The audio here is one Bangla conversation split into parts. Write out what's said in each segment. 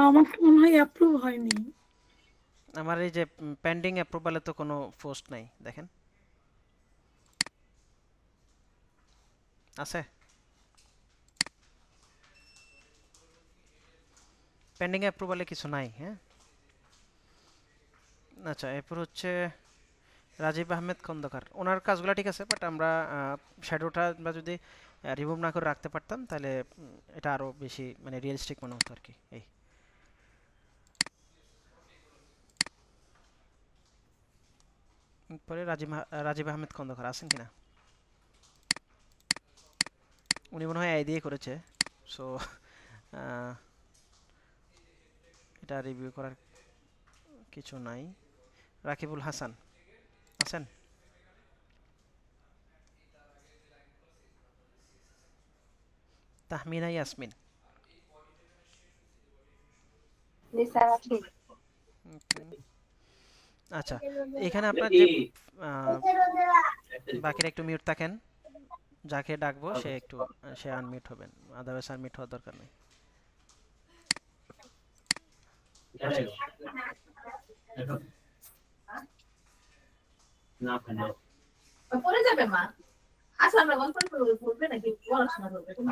আমার তো মনে হয় অ্যাপ্রুভ হয়নি। আমার এই যে পেন্ডিং অ্যাপ্রুভালে তো কোনো পোস্ট নাই দেখেন, আছে? পেন্ডিং অ্যাপ্রুভালে কিছু নাই, হ্যাঁ। আচ্ছা, এরপর হচ্ছে রাজীব আহমেদ খন্দকার, ওনার কাজগুলো ঠিক আছে, বাট আমরা শ্যাডোটা আমরা যদি রিমুভ না করে রাখতে পারতাম তাহলে এটা আরো বেশি মানে রিয়েলিস্টিক মনে হতো আর কি। এই পরে রাজীব আহমেদ খন্দকার আছেন কিনা, উনি মনে হয় এই দিয়ে করেছে। সো এটা রিভিউ করার কিছু নাই। রাকিবুল হাসান আছেন? তাহমিনা ইয়াসমিন। উম, আচ্ছা, এখানে আপনার যে আহ, বাকিরা একটু মিউট থাকেন, যাকে ডাকবো সে আনমিউট হবেন, আদারওয়াইজ আনমিউট হওয়ার দরকার নেই। জি। পড়ে যাবে মা। আচ্ছা আমরা গল্প করবে নাকি পড়াশোনা করবে তুমি?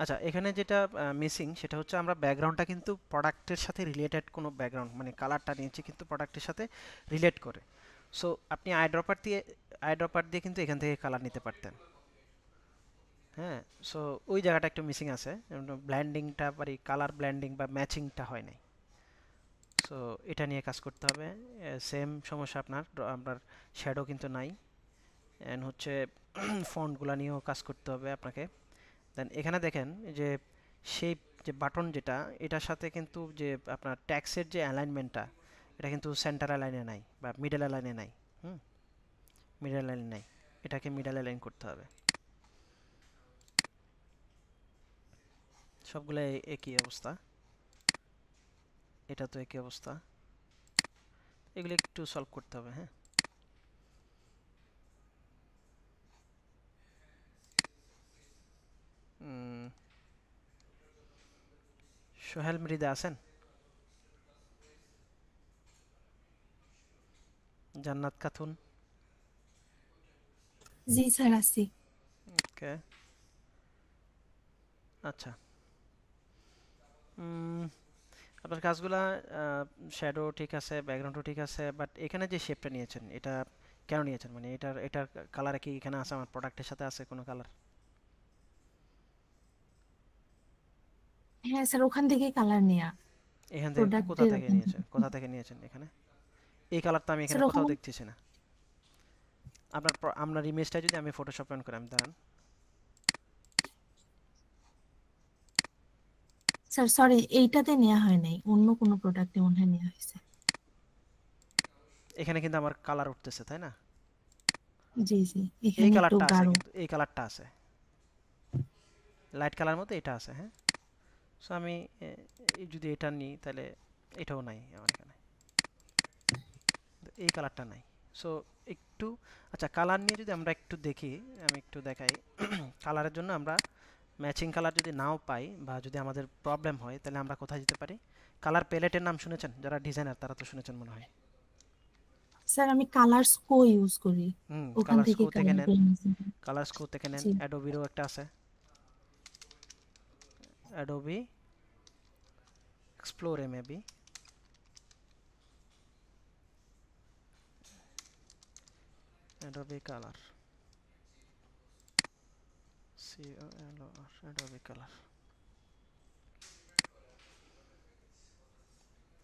আচ্ছা, এখানে যেটা মিসিং সেটা হচ্ছে আমরা ব্যাকগ্রাউন্ডটা কিন্তু প্রোডাক্টের সাথে রিলেটেড কোনো ব্যাকগ্রাউন্ড, মানে কালারটা নিয়েছি কিন্তু প্রোডাক্টের সাথে রিলেট করে। সো আপনি আই ড্রপার দিয়ে কিন্তু এখান থেকে কালার নিতে পারতেন। হ্যাঁ, সো ওই জায়গাটা একটু মিসিং আছে, ব্ল্যান্ডিংটা পারি, কালার ব্ল্যান্ডিং বা ম্যাচিংটা হয় নাই। সো এটা নিয়ে কাজ করতে হবে। সেম সমস্যা আপনার শ্যাডো কিন্তু নাই। অ্যান্ড হচ্ছে ফন্টগুলো নিয়েও কাজ করতে হবে আপনাকে। দেন এখানে দেখেন যে শেপ, যে বাটন যেটা, এটার সাথে কিন্তু যে আপনার ট্যাক্সের যে অ্যালাইনমেন্টটা, এটা কিন্তু সেন্টার অ্যালাইনে নাই বা মিডল অ্যালাইনে নাই। হুম, মিডল অ্যালাইনে নাই, এটাকে মিডল অ্যালাইন করতে হবে। সবগুলো একই অবস্থা, এটা তো একই অবস্থা, এগুলো একটু সলভ করতে হবে, হ্যাঁ। উম, সোহেল মৃদা আছেন? জান্নাত খাতুন? জি স্যার আছি। ওকে, আচ্ছা। উম, আপনার কাজগুলা শ্যাডো ঠিক আছে, ব্যাকগ্রাউন্ডও ঠিক আছে, বাট এখানে যে শেপটা নিয়েছেন এটা কেন নিয়েছেন, মানে এটার কালার কি এখানে আছে, আমার প্রোডাক্টের সাথে আছে কোনো কালার? হ্যাঁ স্যার ওখান থেকে কালার নেয়া, এখান থেকে কোথা প্রোডাক্টের থেকে ওখান নিয়েছেন, থেকে। কোথা থেকে নিয়েছেন এখানে? এই কালারটা আমি এখানে স্যার কোথাও ওখানে দেখতেছি না। আপনার ইমেজটা যদি আমি ফটোশপ রান করি, আমি দাঁড়ান, স্যার সরি এইটাতে নেওয়া হয় নাই, অন্য কোনো প্রোডাক্টে মনে হয় নেওয়া হয়েছে। এখানে কিন্তু আমার কালার উঠতেছে, তাই না? জি জি, এই এখানে একটু কালারটা আছে, গাঢ়। কিন্তু এই কালারটা আছে, লাইট কালার মতো এটা আছে, হ্যাঁ। সো আমি যদি এটা নিই তাহলে এটাও নাই আমার এখানে, এই কালারটা নাই। সো একটু, আচ্ছা, কালার নিয়ে যদি আমরা একটু দেখি, আমি একটু দেখাই। কালারের জন্য আমরা ম্যাচিং কালার যদি নাও পাই বা যদি আমাদের প্রবলেম হয়, তাহলে আমরা কোথায় যেতে পারি? কালার প্যালেটের নাম শুনেছেন? যারা ডিজাইনার তারা তো শুনেছেন মনে হয়। স্যার আমি কালার স্কো ইউজ করি, হুম, ওখান কালার থেকে স্কো থেকে কালার নেন, করে নিয়েছি। কালার স্কো থেকে নেন, জি অ্যাডোবিরও একটা আছে, অ্যাডোবি এক্সপ্লোরে maybe, Adobe colour, COLOR, Adobe colour.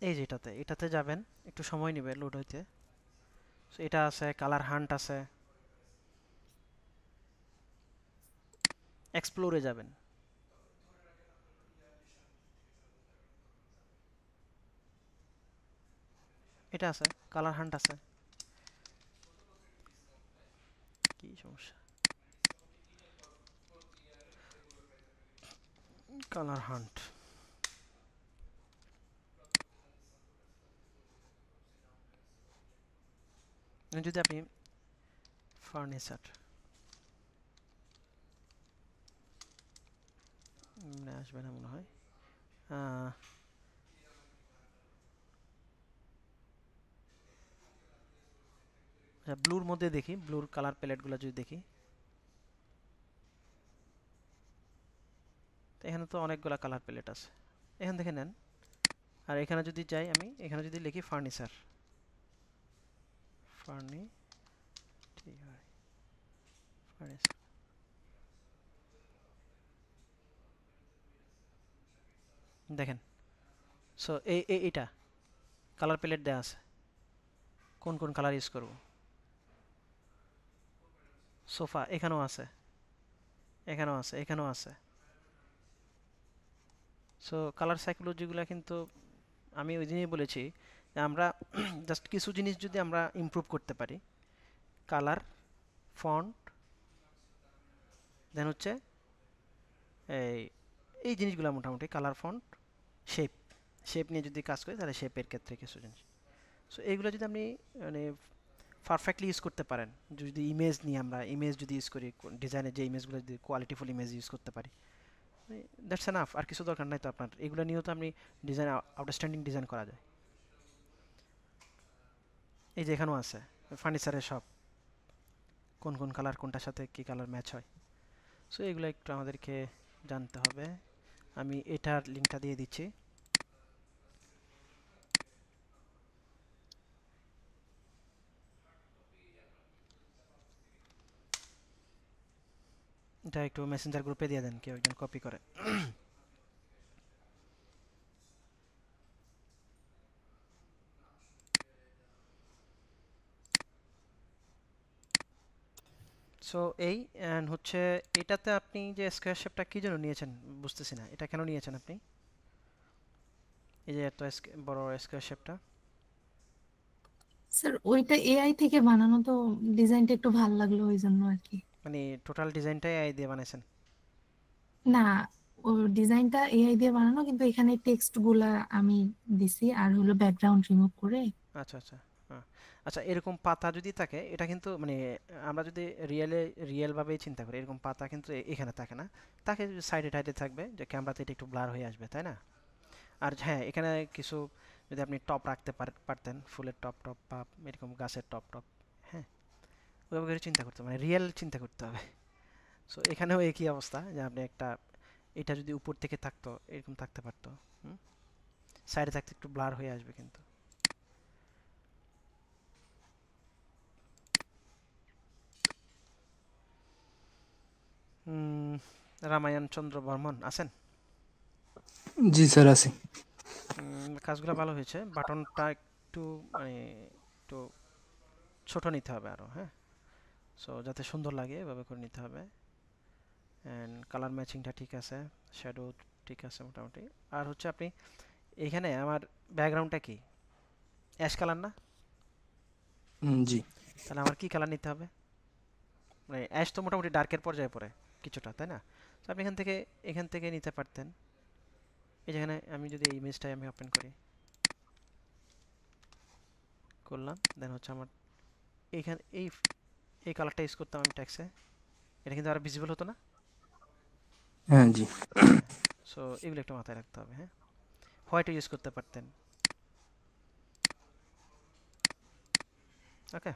এই যেটাতে, এটাতে যাবেন, একটু সময় নেবে লোড হইতে। সো এটা আছে, কালার হান্ট আছে, এক্সপ্লোরে যাবেন, এটা আছে, কালার হান্ট আছে। কি সমস্যা, কালার হান্ট, যদি আপনি ফার্নিচার, আসবে না মনে হয়। আচ্ছা, ব্লুর মধ্যে দেখি, ব্লুর কালার প্যালেটগুলো যদি দেখি, তো এখানে তো অনেকগুলা কালার প্যালেট আছে, এখান থেকে নেন। আর এখানে যদি যাই আমি, এখানে যদি লিখি ফার্নিচার, ফার্নি ঠিক আছে, ফার্নিচার দেখেন। সো এইটা কালার প্যালেট দেওয়া আছে, কোন কোন কালার ইউজ করব। সোফা এখানেও আছে, এখানেও আছে, এখানেও আছে। সো কালার সাইকোলজিগুলো কিন্তু আমি ওই দিনই বলেছি যে আমরা জাস্ট কিছু জিনিস যদি আমরা ইমপ্রুভ করতে পারি, কালার, ফন্ট, দেন হচ্ছে এই এই জিনিসগুলো মোটামুটি কালার, ফন্ট, শেপ, শেপ নিয়ে যদি কাজ করি তাহলে শেপের ক্ষেত্রে কিছু জিনিস। সো এইগুলো যদি আপনি মানে পারফেক্টলি ইউজ করতে পারেন, যদি ইমেজ নিয়ে আমরা ইমেজ যদি ইউজ করি, ডিজাইনের যে ইমেজগুলো যদি কোয়ালিটিফুল ইমেজ ইউজ করতে পারি, দ্যাটস এনাফ, আর কিছু দরকার নাই তো আপনার। এগুলো নিয়েও তো আপনি ডিজাইন, আউটস্ট্যান্ডিং ডিজাইন করা যায়। এই যে এখানেও আছে ফার্নিচারের সব, কোন কোন কালার কোনটার সাথে কী কালার ম্যাচ হয়। সো এগুলো একটু আমাদেরকে জানতে হবে। আমি এটার লিঙ্কটা দিয়ে দিচ্ছি। এটা একটু মেসেঞ্জার গ্রুপে দিয়ে দেন, কেউ একজন কপি করে। সো এই অ্যান্ড হচ্ছে এটাতে আপনি যে স্কোয়ার শেপটা কী জন্য নিয়েছেন বুঝতেছি না, এটা কেন নিয়েছেন আপনি, এই যে এত বড় স্কোয়ার শেপটা? স্যার ওইটা এআই থেকে বানানো, তো ডিজাইনটা একটু ভালো লাগলো ওই জন্য আর কি। মানে টোটাল ডিজাইনটাই আই দিয়ে বানাইছেন? না, ও ডিজাইনটা এআই দিয়ে বানানো, কিন্তু এখানে টেক্সট গুলা আমি দিছি আর হলো ব্যাকগ্রাউন্ড রিমুভ করে। আচ্ছা আচ্ছা। হ্যাঁ। আচ্ছা, এরকম পাতা যদি থাকে, এটা কিন্তু মানে আমরা যদি রিয়েলভাবেই চিন্তা করি, এরকম পাতা কিন্তু এখানে থাকে না, তাকে সাইডে টাইডে থাকবে, যে ক্যামেরাতে এটা একটু ব্লার হয়ে আসবে, তাই না? আর হ্যাঁ, এখানে কিছু যদি আপনি টপ রাখতে পারতেন, ফুলের টপ টপ বা এরকম গাছের টপ টপ, হ্যাঁ, ওইভাবে করে চিন্তা করতে হবে, মানে রিয়েল চিন্তা করতে হবে। সো এখানেও একই অবস্থা, যে আপনি একটা, এটা যদি উপর থেকে থাকতো এরকম থাকতে পারতো, হুম, সাইডে থাকতে একটু ব্লার হয়ে আসবে কিন্তু। হুম, রামায়ণ চন্দ্র বর্মন আছেন? জি স্যার আছি। কাজগুলো ভালো হয়েছে, বাটনটা একটু মানে একটু ছোট নিতে হবে আরো, হ্যাঁ। সো যাতে সুন্দর লাগে এভাবে করে নিতে হবে। অ্যান্ড কালার ম্যাচিংটা ঠিক আছে, শ্যাডো ঠিক আছে মোটামুটি। আর হচ্ছে আপনি এখানে, আমার ব্যাকগ্রাউন্ডটা কি অ্যাশ কালার না? জি। তাহলে আমার কি কালার নিতে হবে? মানে অ্যাশ তো মোটামুটি ডার্কের পর্যায়ে পড়ে কিছুটা, তাই না? তো আপনি এখান থেকে নিতে পারতেন। এই যেখানে আমি যদি এই ইমেজটাই আমি ওপেন করি, করলাম, দেন হচ্ছে আমার এইখানে এই কালারটা ইউজ করতাম আমি ট্যাক্সে, এটা কিন্তু আর ভিজিবল হতো না। হ্যাঁ জি। হ্যাঁ। সো এগুলো একটু মাথায় রাখতে হবে, হ্যাঁ। হোয়াইটও ইউজ করতে পারতেন। ওকে।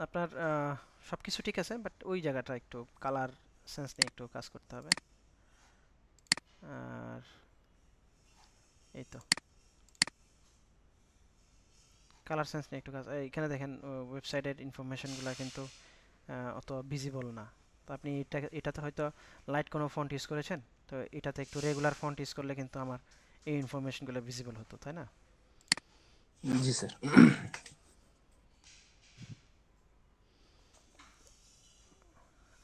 আপনার সব কিছু ঠিক আছে, বাট ওই জায়গাটা একটু কালার সেন্স নিয়ে একটু কাজ করতে হবে। আর এই তো কালার সেন্স নিয়ে একটু কাজ, এইখানে দেখেন ওয়েবসাইটের ইনফরমেশনগুলো কিন্তু অত ভিজিবল না। তো আপনি এটাতে হয়তো লাইট কোনো ফন্ট ইউজ করেছেন, তো এটাতে একটু রেগুলার ফন্ট ইউজ করলে কিন্তু আমার এই ইনফরমেশনগুলো ভিজিবল হতো, তাই না? জি স্যার।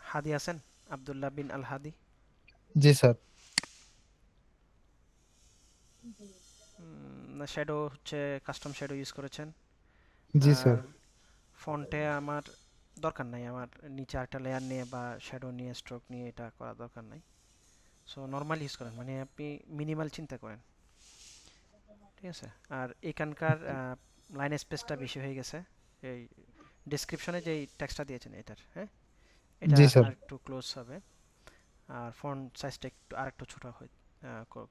হাদি আছেন? আব্দুল্লাহ বিন আল হাদি। জি স্যার। শ্যাডো হচ্ছে কাস্টম শ্যাডো ইউজ করেছেন। জি আর স্যার। ফন্টে আমার দরকার নাই, আমার নিচে একটা লেয়ার নিয়ে বা শ্যাডো নিয়ে স্ট্রোক নিয়ে এটা করা দরকার নাই। সো নর্মাল ইউজ করেন, মানে আপনি মিনিমাল চিন্তা করেন, ঠিক আছে? আর এখানকার লাইন স্পেসটা বেশি হয়ে গেছে, এই ডেসক্রিপশনে যেই টেক্সটটা দিয়েছেন এটার, হ্যাঁ, এটা জি স্যার। আরেকটু ক্লোজ হবে, আর ফন্ট সাইজটা একটু আরেকটু ছোট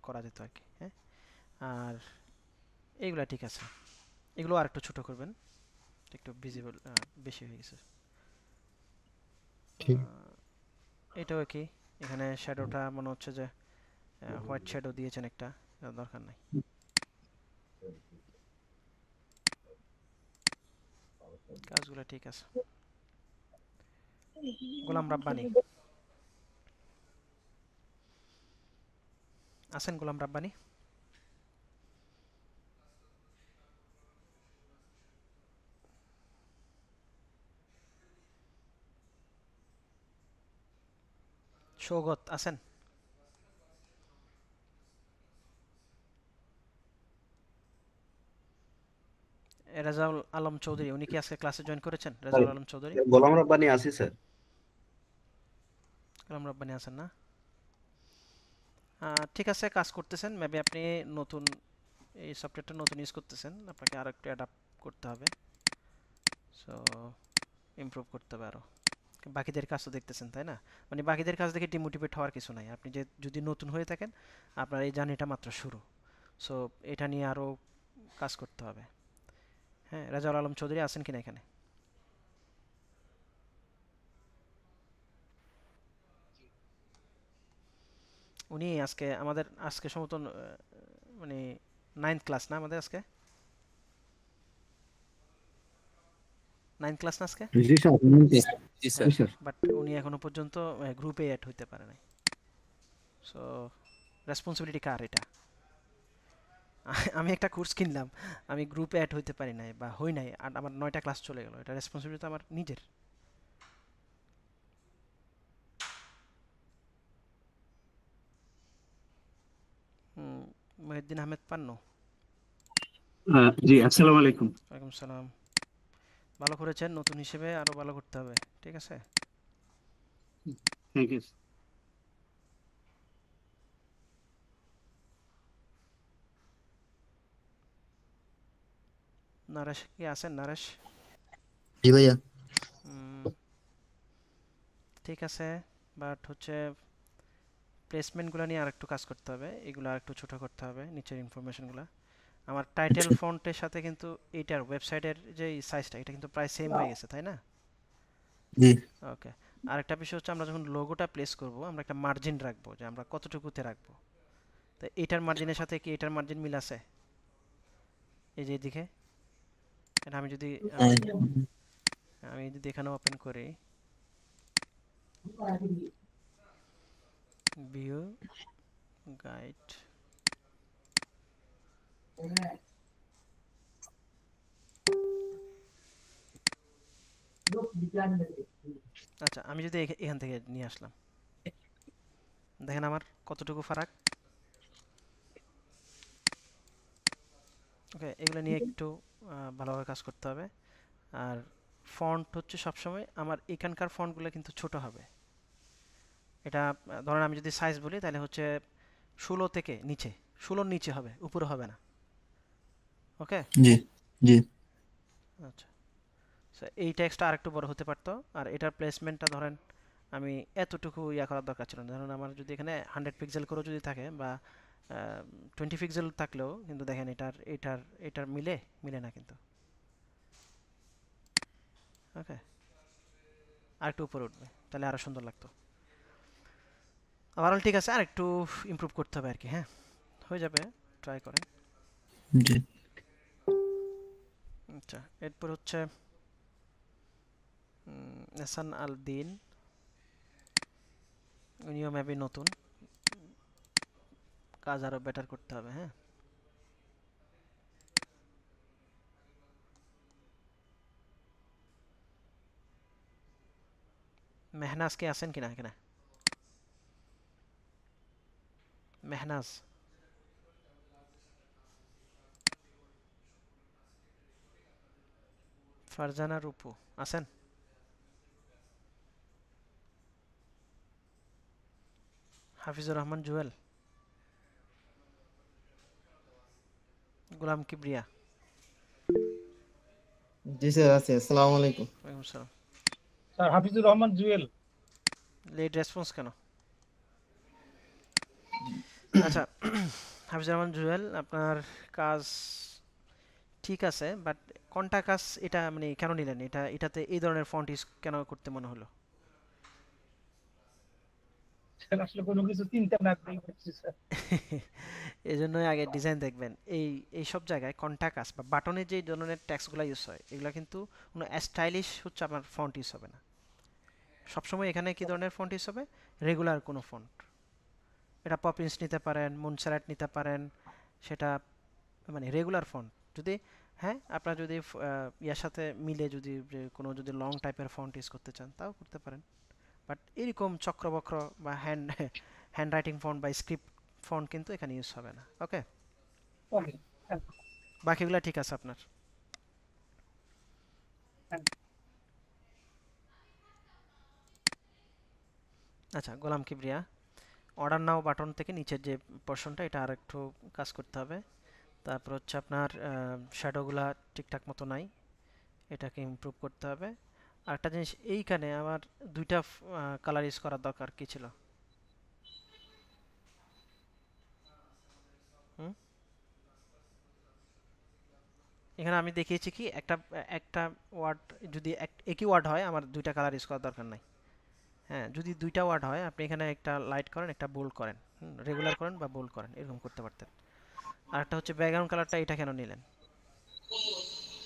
করা যেত আর কি, হ্যাঁ। আর এইগুলা ঠিক আছে, এগুলো আরেকটু ছোট করবেন, একটু ভিজিবল বেশি হয়ে গেছে। ঠিক। এটাও কি, এখানে শ্যাডোটা মনে হচ্ছে যে হোয়াইট শ্যাডো দিয়েছেন একটা, দরকার নাই। কাজগুলো ঠিক আছে। গোলাম রাব্বানি আছেন? গোলাম রাব্বানি সৌগত আছেন? রেজাউল আলম চৌধুরী, উনি কি আজকে ক্লাসে জয়েন করেছেন? রেজাউল আলম চৌধুরী। গোলাম রব্বানী আছি স্যার। গোলাম রাব্বানি আছেন না? ঠিক আছে, কাজ করতেছেন, মেবি আপনি নতুন এই সফটওয়্যারটা নতুন ইউজ করতেছেন, আপনাকে আরো একটু অ্যাডাপ্ট করতে হবে, সো ইমপ্রুভ করতে হবে আরো। বাকিদের কাজ তো দেখতেছেন, তাই না? মানে বাকিদের কাজ দেখে ডিমোটিভেট হওয়ার কিছু নাই, আপনি যে যদি নতুন হয়ে থাকেন, আপনার এই জার্নিটা মাত্র শুরু, সো এটা নিয়ে আরো কাজ করতে হবে। হ্যাঁ, রেজাউল আলম চৌধুরী আছেন কিনা এখানে? উনি আজকে সম্ভবত মানে 9th ক্লাস না আমাদের আজকে? 9th ক্লাস না আজকে? জি স্যার। জি স্যার। জি স্যার। বাট উনি এখনো পর্যন্ত গ্রুপে অ্যাড হইতে পারে নাই, সো রেসপন্সিবিলিটি কার এটা? আমি একটা কোর্স কিনলাম, আমি গ্রুপে অ্যাড হইতে পারি নাই বা হই নাই, আর আমার 9টা ক্লাস চলে গেল, এটা রেসপন্সিবিলিটি তো আমার নিজের। মহিউদ্দিন আহমেদ পান্নু। জি আসসালামু আলাইকুম। ওয়ালাইকুম সালাম। ভালো করেছেন, নতুন হিসেবে আরো ভালো করতে হবে, ঠিক আছে? Thank you. নারেশ কি আছেন? নারেশ? জি ভাইয়া। উম, ঠিক আছে, বাট হচ্ছে প্লেসমেন্টগুলো নিয়ে আরেকটু কাজ করতে হবে, এগুলো আরেকটু ছোট করতে হবে, নিচের ইনফরমেশনগুলো। আমার টাইটেল আচ্ছা। ফন্টের সাথে কিন্তু এইটার ওয়েবসাইটের যে সাইজটা, এটা কিন্তু প্রায় সেম হয়ে গেছে, তাই না? জি। ওকে। আরেকটা বিষয় হচ্ছে, আমরা যখন লোগোটা প্লেস করব, আমরা একটা মার্জিন রাখবো, যে আমরা কতটুকুতে রাখবো। তো এটার মার্জিনের সাথে কি এটার মার্জিন মিল আছে? এই যে এদিকে, এটা আমি যদি এখানে ওপেন করি, ভিউ গাইড, আচ্ছা আমি যদি এখান থেকে নিয়ে আসলাম, দেখেন আমার কতটুকু ফারাক। ওকে, এগুলো নিয়ে একটু ভালোভাবে কাজ করতে হবে। আর ফন্ট হচ্ছে সবসময় আমার এখানকার ফন্টগুলো কিন্তু ছোট হবে। এটা ধরেন আমি যদি সাইজ বলি, তাহলে হচ্ছে 16 থেকে নিচে, 16 নিচে হবে, উপরে হবে না। ওকে। জি। জি। আচ্ছা, এই টেক্সটটা আরেকটু বড় হতে পারতো, আর এটার প্লেসমেন্টটা ধরেন আমি এতটুকু করার দরকার ছিল না। ধরুন আমার যদি এখানে 100 পিক্সেল করে যদি থাকে, বা 20 পিক্সেল থাকলেও, কিন্তু দেখেন এটার মিলে না কিন্তু। ওকে, আরেকটু উপরে উঠবে, তাহলে আরো সুন্দর লাগতো। ওভারঅল ঠিক আছে, আর একটু ইমপ্রুভ করতে হবে আর কি। হ্যাঁ, হয়ে যাবে, ট্রাই করেন। জি। আচ্ছা, এরপর হচ্ছে এহসান আল দিন, উনিও মেবি নতুন, কাজ আরো বেটার করতে হবে। হ্যাঁ, মেহনাজ কে আছেন কিনা এখানে? মেহনাজ, ফারজানা রূপু আছেন? হাফিজুর রহমান জুয়েল, গোলাম কিবরিয়া, জি স্যার আছে। আসসালামু আলাইকুম। ওয়ালাইকুম আসসালাম। Sir Hafizur Rahman Jewel. Late response কেন? আচ্ছা, হাফিজুর রহমান জুয়েল, আপনার কাজ ঠিক আছে, বাট কোনটা কাজ এটা মানে কেন নিলেন? এটাতে এই ধরনের ফন্ট ইউজ কেন করতে মনে হলো? স্যার আসলে কোনো কিছু চিন্তা না করেই করছি স্যার। এই জন্যই আগে ডিজাইন দেখবেন। এই সব জায়গায় কন্টাকাস বা বাটনের যে ধরনের ট্যাক্সগুলো ইউজ হয়, এগুলো কিন্তু কোনো স্টাইলিশ হচ্ছে আপনার ফন্ট ইউজ হবে না। সবসময় এখানে কি ধরনের ফন্ট ইউজ হবে? রেগুলার কোনো ফন্ট। এটা পপিন্স নিতে পারেন, মুনসারাট নিতে পারেন, সেটা মানে রেগুলার ফন্ট। যদি হ্যাঁ, আপনার যদি ইয়ার সাথে মিলে যদি কোনো যদি লং টাইপের ফন্ট ইউজ করতে চান তাও করতে পারেন, বাট এরকম চক্রবক্র বা হ্যান্ড রাইটিং ফন্ট বা স্ক্রিপ্ট ফন্ট কিন্তু এখানে ইউজ হবে না। ওকে, ওকে। বাকিগুলো ঠিক আছে আপনার। আচ্ছা, গোলাম কিবরিয়া, অর্ডার নাও বাটন থেকে নিচের যে পোর্শনটা এটা আর একটু কাজ করতে হবে। তারপর হচ্ছে আপনার শ্যাডোগুলা ঠিকঠাক মতো নাই, এটাকে ইমপ্রুভ করতে হবে। আরেকটা জিনিস, এইখানে আমার দুইটা কালার ইউজ করার দরকার কি ছিল? হুম, এখানে আমি দেখিয়েছি কি একটা একটা ওয়ার্ড যদি একই ওয়ার্ড হয় আমার দুইটা কালার ইউজ করার দরকার নাই। হ্যাঁ, যদি দুইটা ওয়ার্ড হয় আপনি এখানে একটা লাইট করেন, একটা বোল্ড করেন, রেগুলার করেন বা বোল্ড করেন, এরকম করতে পারতেন। আর একটা হচ্ছে ব্যাকগ্রাউন্ড কালারটা, এটা কেন নিলেন?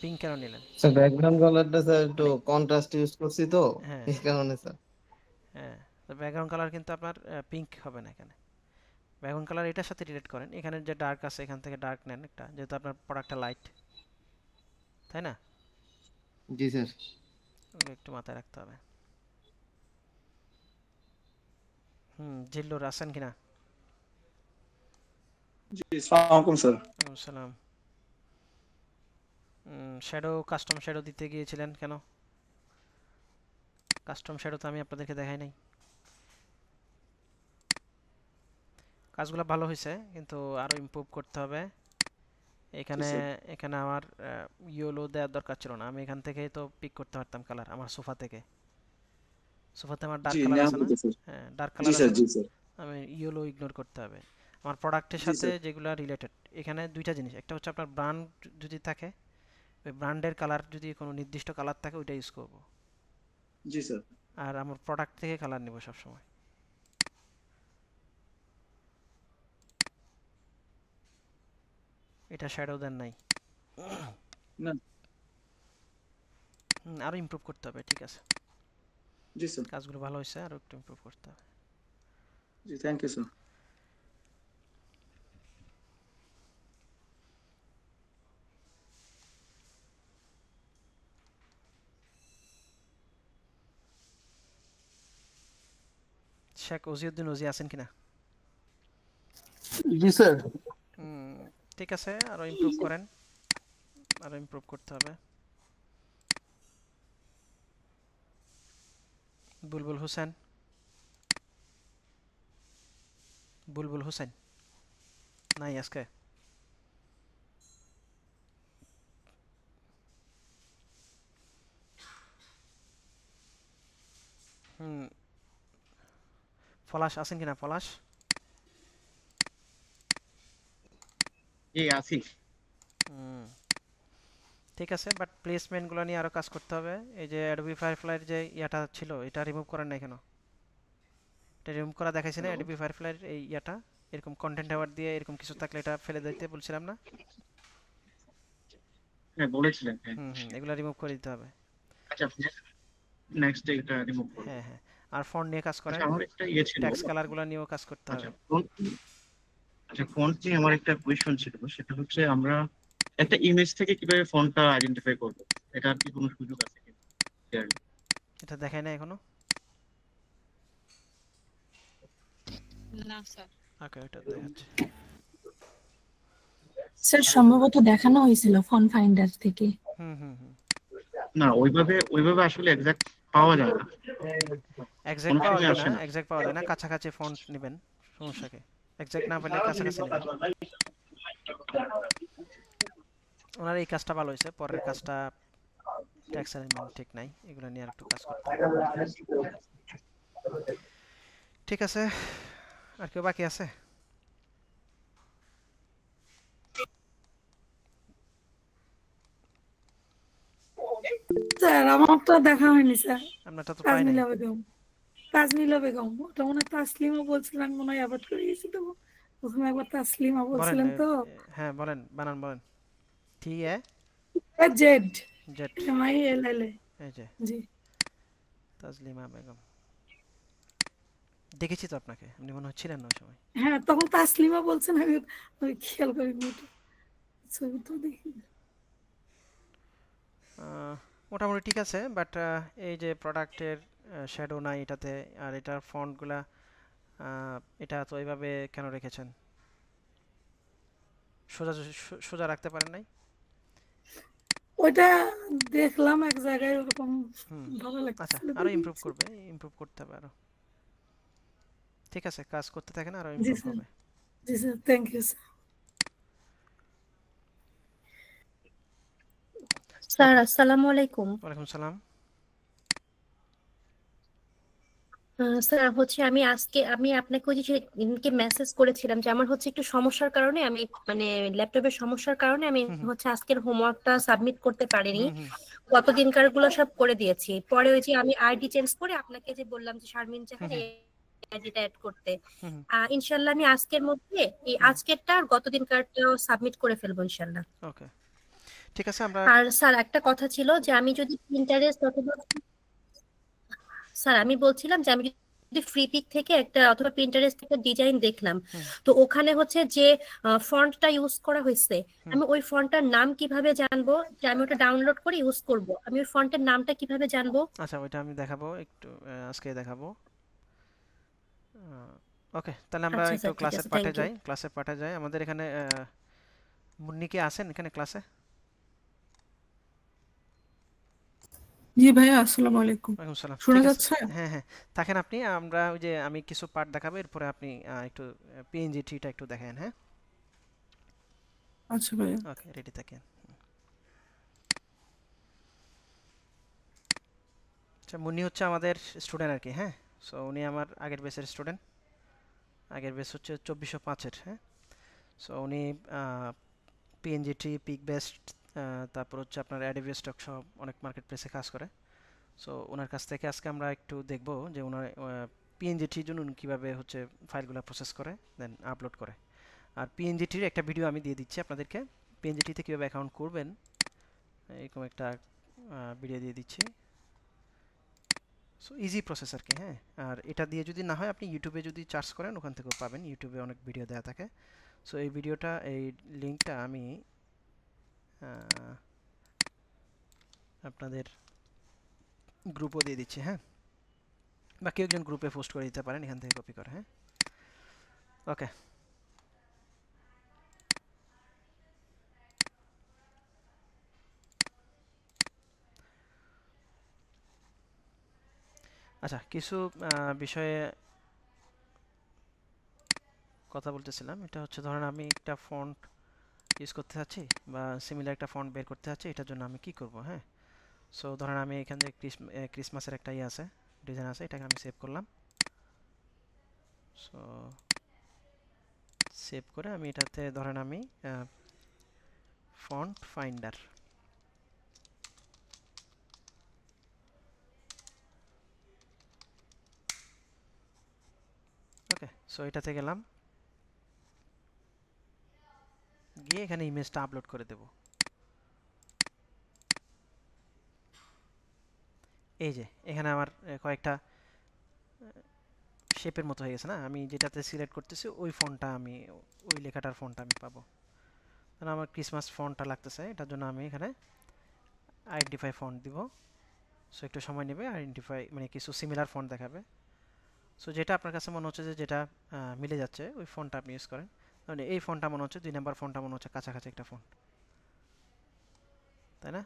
পিঙ্ক কেন নিলেন? স্যার ব্যাকগ্রাউন্ড কালারটা স্যার একটু মানে কন্ট্রাস্ট ইউজ করছি তো, হ্যাঁ এই কারণে স্যার। হ্যাঁ, তো ব্যাকগ্রাউন্ড কালার কিন্তু আপনার পিঙ্ক হবে না এখানে। ব্যাকগ্রাউন্ড কালার এটার সাথে রিলেট করেন, এখানে যে ডার্ক আছে এখান থেকে ডার্ক নেন একটা, যেহেতু আপনার প্রোডাক্টটা লাইট, তাই না? জি স্যার। ওগুলো একটু মাথায় রাখতে হবে। জিল্লুর আছেন কিনা? জি, আসসালামু আলাইকুম স্যার। ওয়ালাইকুম সালাম। শ্যাডো, কাস্টম শ্যাডো দিতে গিয়েছিলেন কেন? কাস্টম শ্যাডো তো আমি আপনাদেরকে দেখাই নাই। কাজগুলো ভালো হয়েছে কিন্তু আরো ইমপ্রুভ করতে হবে। এখানে এখানে আমার ইয়েলো দেওয়ার দরকার ছিল না, আমি এখান থেকেই তো পিক করতে পারতাম কালার আমার সোফা থেকে। সোফাতে আমার ডার্ক জি, কালার নেওয়া আছে না? হয়েছে স্যার। হ্যাঁ, ডার্ক জি কালার আছে স্যার, না? জি স্যার, আমি ইয়েলো ইগনোর করতে হবে। আমার প্রোডাক্টের জি সাথে স্যার, যেগুলো রিলেটেড, এখানে দুইটা জিনিস, একটা হচ্ছে আপনার ব্র্যান্ড যদি থাকে, ওই ব্র্যান্ডের কালার যদি কোনো নির্দিষ্ট কালার থাকে ওইটা ইউজ করব। জি স্যার, আর আমার প্রোডাক্ট থেকে কালার নেব সবসময়। এটা শ্যাডো দেন নাই। না, আরো ইমপ্রুভ করতে হবে, ঠিক আছে। জি স্যার, কাজগুলো ভালো হয়েছে, আরো একটু ইমপ্রুভ করতে হবে। জি, thank you sir. Sheikh Ojiuddin Oji আছেন কিনা? জি স্যার। ঠিক আছে, আরো ইমপ্রুভ করেন, আরো ইমপ্রুভ করতে হবে। বুলবুল হোসেন, বুলবুল হোসেন নাই আজকে? পলাশ আছেন কিনা? পলাশ, জি আছি। ঠিক আছে, বাট প্লেসমেন্টগুলো নিয়ে আরো কাজ করতে হবে। এই যে অ্যাডোবি ফায়ারফ্লাইয়ের যে ইয়াটা ছিল এটা রিমুভ করেন নাই কেন? এটা রিমুভ করা দেখাইছি না অ্যাডোবি ফায়ারফ্লাইয়ের এই ইয়াটা? এরকম কন্টেন্ট অ্যাওয়ার্ড দিয়ে এরকম কিছু থাকলে এটা ফেলে দিতে বলছিলাম না? হ্যাঁ বলেছিলেন, হ্যাঁ। এগুলো রিমুভ করে দিতে হবে। আচ্ছা, নেক্সট এটা রিমুভ করব। হ্যাঁ হ্যাঁ, আর ফন্ট নিয়ে কাজ করেন, আচ্ছা, আমার একটা ইয়ে ছিল। টেক্সট কালারগুলো নিয়েও কাজ করতে আচ্ছা, হবে। ফন্ট নিয়ে আমার একটা কোয়েশ্চন ছিল, সেটা হচ্ছে আমরা একটা ইমেজ থেকে কিভাবে ফন্টটা আইডেন্টিফাই করব? এটার কি কোনো সুযোগ আছে কি? এটা দেখাই না এখনো? না স্যার। ওকে, এটা দেখাচ্ছি। স্যার সম্ভবত দেখানো হয়েছিল ফন্ট ফাইন্ডার থেকে। না, ওইভাবে আসলে এক্সাক্ট পাওয়া যায় না। এক্সাক্ট পাওয়া যায় না, এক্সাক্ট পাওয়া যায় না, কাছাকাছি ফন্ট নেবেন, সমস্যা কি? এক্সাক্ট না পেলে কাছাকাছি নেবেন। ওনার এই কাজটা ভালো হয়েছে, পরের কাজটা ট্যাক্স অ্যালাইনমেন্ট ঠিক নাই, এগুলো নিয়ে আর একটু কাজ করতে হবে। ঠিক আছে, আর কেউ বাকি আছে? স্যার আমারটা দেখা হয়নি স্যার। আপনারটা তো পাই নাই। তাজমিলা বেগম, তাজমিলা বেগম, ওটা মনে হয় তাসলিমা বলছিলেন, মনে হয় অ্যাভয়েড করে গেছি তো। প্রথমে একবার তাসলিমা বলেন, বলছিলেন তো। হ্যাঁ বলেন, বানান বলেন। টি এ জেড জেড, MILLA। এই যে জি তাজলিমা বেগম। দেখেছি তো আপনাকে, আপনি মনে হচ্ছিলেন না ওই সময়। হ্যাঁ, তখন তাসলিমা বলছেন, আমি ওই খেয়াল করিনি ওটা। ছবি তো দেখি। মোটামুটি ঠিক আছে, বাট এই যে প্রোডাক্টের শ্যাডো নাই এটাতে, আর এটার ফন্টগুলা এটা তো এইভাবে কেন রেখেছেন? সোজা সোজা রাখতে পারেন নাই? ওইটা দেখলাম এক জায়গায় ওরকম হুম, ভালো আচ্ছা, লাগছিল, আরো দিয়ে ইমপ্রুভ দিয়েছি। করবে, ইমপ্রুভ করতে হবে আরো। ঠিক আছে, কাজ করতে থাকেন, আরো জি ইমপ্রুভ স্যার, হবে। জি sir, thank you sir. Sir okay, আসসালামু আলাইকুম। ওয়ালাইকুম সালাম। স্যার হচ্ছে আমি আপনাকে ওই যে সেদিনকে মেসেজ করেছিলাম যে আমার হচ্ছে একটু সমস্যার কারণে আমি মানে ল্যাপটপের সমস্যার কারণে আমি হুম হুম হচ্ছে আজকের হোমওয়ার্কটা সাবমিট করতে পারিনি। হুম হুম গতদিনকার গুলো সব করে দিয়েছি, পরে ওই যে আমি আইডি চেঞ্জ করে আপনাকে যে বললাম যে শারমিন হুম জাহান হুম এই আইডিটা অ্যাড করতে, হুম ইনশাল্লাহ আমি আজকের মধ্যে এই হুম, আজকেরটা আর গতদিনকারটাও সাবমিট করে ফেলবো ইনশাল্লাহ। ওকে, ঠিক আছে। আমরা আর স্যার একটা কথা ছিল যে আমি যদি পিন্টারেস্ট অথবা স্যার আমি বলছিলাম যে আমি যদি ফ্রি পিক থেকে একটা অথবা পিন্টারেস্ট থেকে ডিজাইন দেখলাম, হুম তো ওখানে হচ্ছে যে ফন্টটা ইউজ করা হয়েছে, হুম আমি ওই ফন্টটার নাম কিভাবে জানবো? যে আমি ওটা ডাউনলোড করে ইউজ করব, আমি ওই ফন্টের নামটা কিভাবে জানবো? আচ্ছা, ওইটা আমি দেখাবো একটু, আজকে দেখাবো। ওকে, তাহলে আমরা আচ্ছা একটু স্যার, ঠিক ক্লাসের আছে, পার্টে থ্যাংক ইউ। যাই। ক্লাসের পার্টে যাই। আমাদের এখানে মুন্নি কি আছেন এখানে ক্লাসে? জি ভাইয়া, আসসালামু আলাইকুম। ওয়ালাইকুম সালাম। শোনা ঠিক আছে, যাচ্ছে? হ্যাঁ হ্যাঁ, থাকেন আপনি। আমরা ওই যে আমি কিছু পার্ট দেখাবো, এরপরে আপনি একটু পিএনজি ট্রিটা একটু দেখেন। হ্যাঁ, আচ্ছা ভাইয়া। ওকে, রেডি থাকেন। আচ্ছা, মুন্নি হচ্ছে আমাদের স্টুডেন্ট আর কি। হ্যাঁ, সো উনি আমার আগের বেসের স্টুডেন্ট। আগের বেস হচ্ছে 2405-এর। হ্যাঁ, সো উনি পিএনজি ট্রি, পিক বেস্ট, তারপর হচ্ছে আপনার অ্যাডোবি স্টক সব অনেক মার্কেট প্লেসে কাজ করে। সো ওনার কাছ থেকে আজকে আমরা একটু দেখব যে ওনার পিএনজি ট্রির জন্য উনি কীভাবে হচ্ছে ফাইলগুলো প্রসেস করে দেন আপলোড করে। আর পিএনজি ট্রির একটা ভিডিও আমি দিয়ে দিচ্ছি আপনাদেরকে, পিএনজি ট্রিতে কীভাবে অ্যাকাউন্ট করবেন এরকম একটা ভিডিও দিয়ে দিচ্ছি। সো ইজি প্রসেস আর কি। হ্যাঁ, আর এটা দিয়ে যদি না হয় আপনি ইউটিউবে যদি সার্চ করেন ওখান থেকেও পাবেন, ইউটিউবে অনেক ভিডিও দেওয়া থাকে। সো এই ভিডিওটা, এই লিঙ্কটা আমি আপনাদের গ্রুপও দিয়ে দিচ্ছি। হ্যাঁ, বা কেউ একজন গ্রুপে পোস্ট করে দিতে পারেন এখান থেকে কপি করে। হ্যাঁ, ওকে। আচ্ছা, কিছু বিষয়ে কথা বলতেছিলাম। এটা হচ্ছে ধরেন আমি একটা ফন্ট ইউজ করতে চাচ্ছি বা সিমিলার একটা ফন্ট বের করতে চাচ্ছি, এটার জন্য আমি কি করব? হ্যাঁ, সো ধরেন আমি এখানে ক্রিসমাসের একটা ইয়ে আছে, ডিজাইন আছে, এটাকে আমি সেভ করলাম। সো সেভ করে আমি এটাতে ধরেন আমি ফন্ট ফাইন্ডার, ওকে, সো এটাতে গেলাম, গিয়ে এখানে ইমেজটা আপলোড করে দেব। এই যে এখানে আমার কয়েকটা শেপের মতো হয়ে গেছে না? আমি যেটাতে সিলেক্ট করতেছি ওই ফন্টটা আমি, ওই লেখাটার ফন্টটা আমি পাবো। তাহলে আমার ক্রিসমাস ফন্টটা লাগতেছে, এটার জন্য আমি এখানে আইডেন্টিফাই ফন্ট দিব। সো একটু সময় নেবে, আইডেন্টিফাই মানে কিছু সিমিলার ফন্ট দেখাবে। সো যেটা আপনার কাছে মনে হচ্ছে যে যেটা মিলে যাচ্ছে ওই ফন্টটা আপনি ইউজ করেন। মানে এই ফন্টটা মনে হচ্ছে 2 নাম্বার ফন্টটা মনে হচ্ছে কাছাকাছি একটা ফন্ট, তাই না?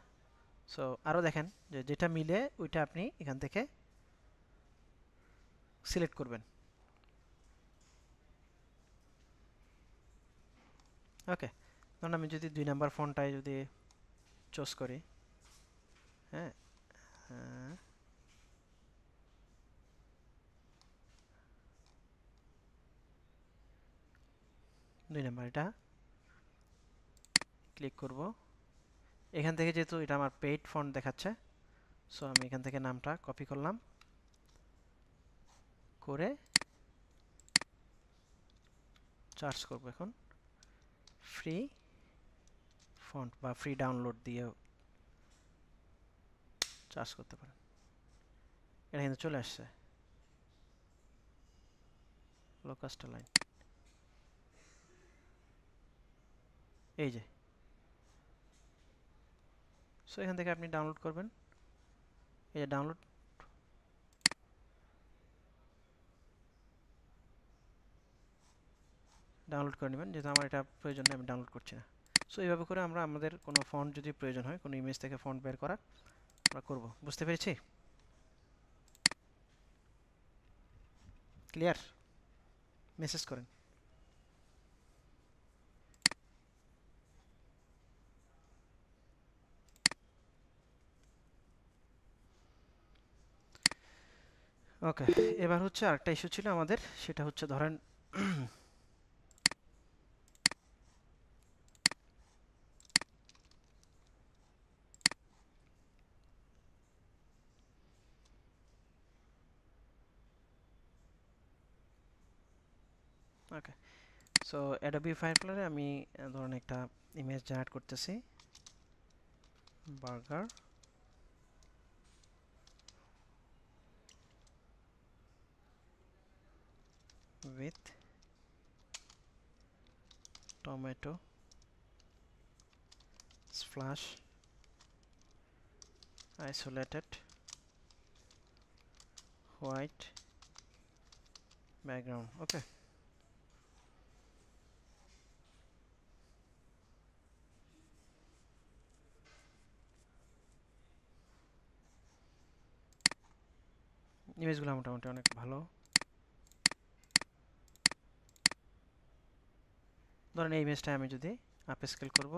সো আরও দেখেন যে যেটা মিলে ওইটা আপনি এখান থেকে সিলেক্ট করবেন। ওকে, ধরুন আমি যদি 2 নাম্বার ফন্টটায় যদি চুজ করি, হ্যাঁ 2 নাম্বার এটা ক্লিক করব। এখান থেকে যেহেতু এটা আমার পেইড ফন্ট দেখাচ্ছে, সো আমি এখান থেকে নামটা কপি করলাম, করে সার্চ করব এখন ফ্রি ফন্ট বা ফ্রি ডাউনলোড দিয়েও সার্চ করতে পারেন। এটা কিন্তু চলে আসছে লোকাস্টা লাইন, এই যে। সো এখান থেকে আপনি ডাউনলোড করবেন, এই যে ডাউনলোড করে নেবেন, যেহেতু আমার এটা প্রয়োজন নেই আমি ডাউনলোড করছি না। সো এইভাবে করে আমরা আমাদের কোনো ফন্ট যদি প্রয়োজন হয়, কোনো ইমেজ থেকে ফন্ট বের করা আমরা করব। বুঝতে পেরেছি? ক্লিয়ার? মেসেজ করেন। ওকে, এবার হচ্ছে আরেকটা ইস্যু ছিল আমাদের, সেটা হচ্ছে ধরেন ওকে, সো অ্যাডোবি ফায়ারফ্লাইয়ে আমি ধরুন একটা ইমেজ জেনারেট করতেছি, burger with tomato splash isolated white background. Okay, ইমেজগুলো মোটামুটি অনেক ভালো। ধরেন এই ইমেজটা আমি যদি আপ স্কেল করব,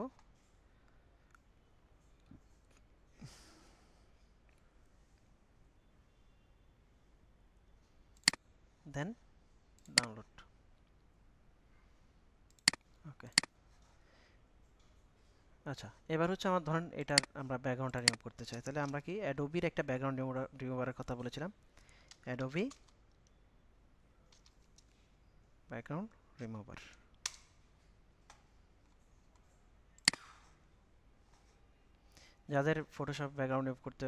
দেন ডাউনলোড। ওকে, আচ্ছা এবার হচ্ছে আমার ধরেন এটার আমরা ব্যাকগ্রাউন্ডটা রিমুভ করতে চাই, তাহলে আমরা কি অ্যাডোবির একটা ব্যাকগ্রাউন্ড রিমুভারের কথা বলেছিলাম, অ্যাডোবি ব্যাকগ্রাউন্ড রিমুভার। যাদের ফটোশপ ব্যাকগ্রাউন্ড রিমুভ করতে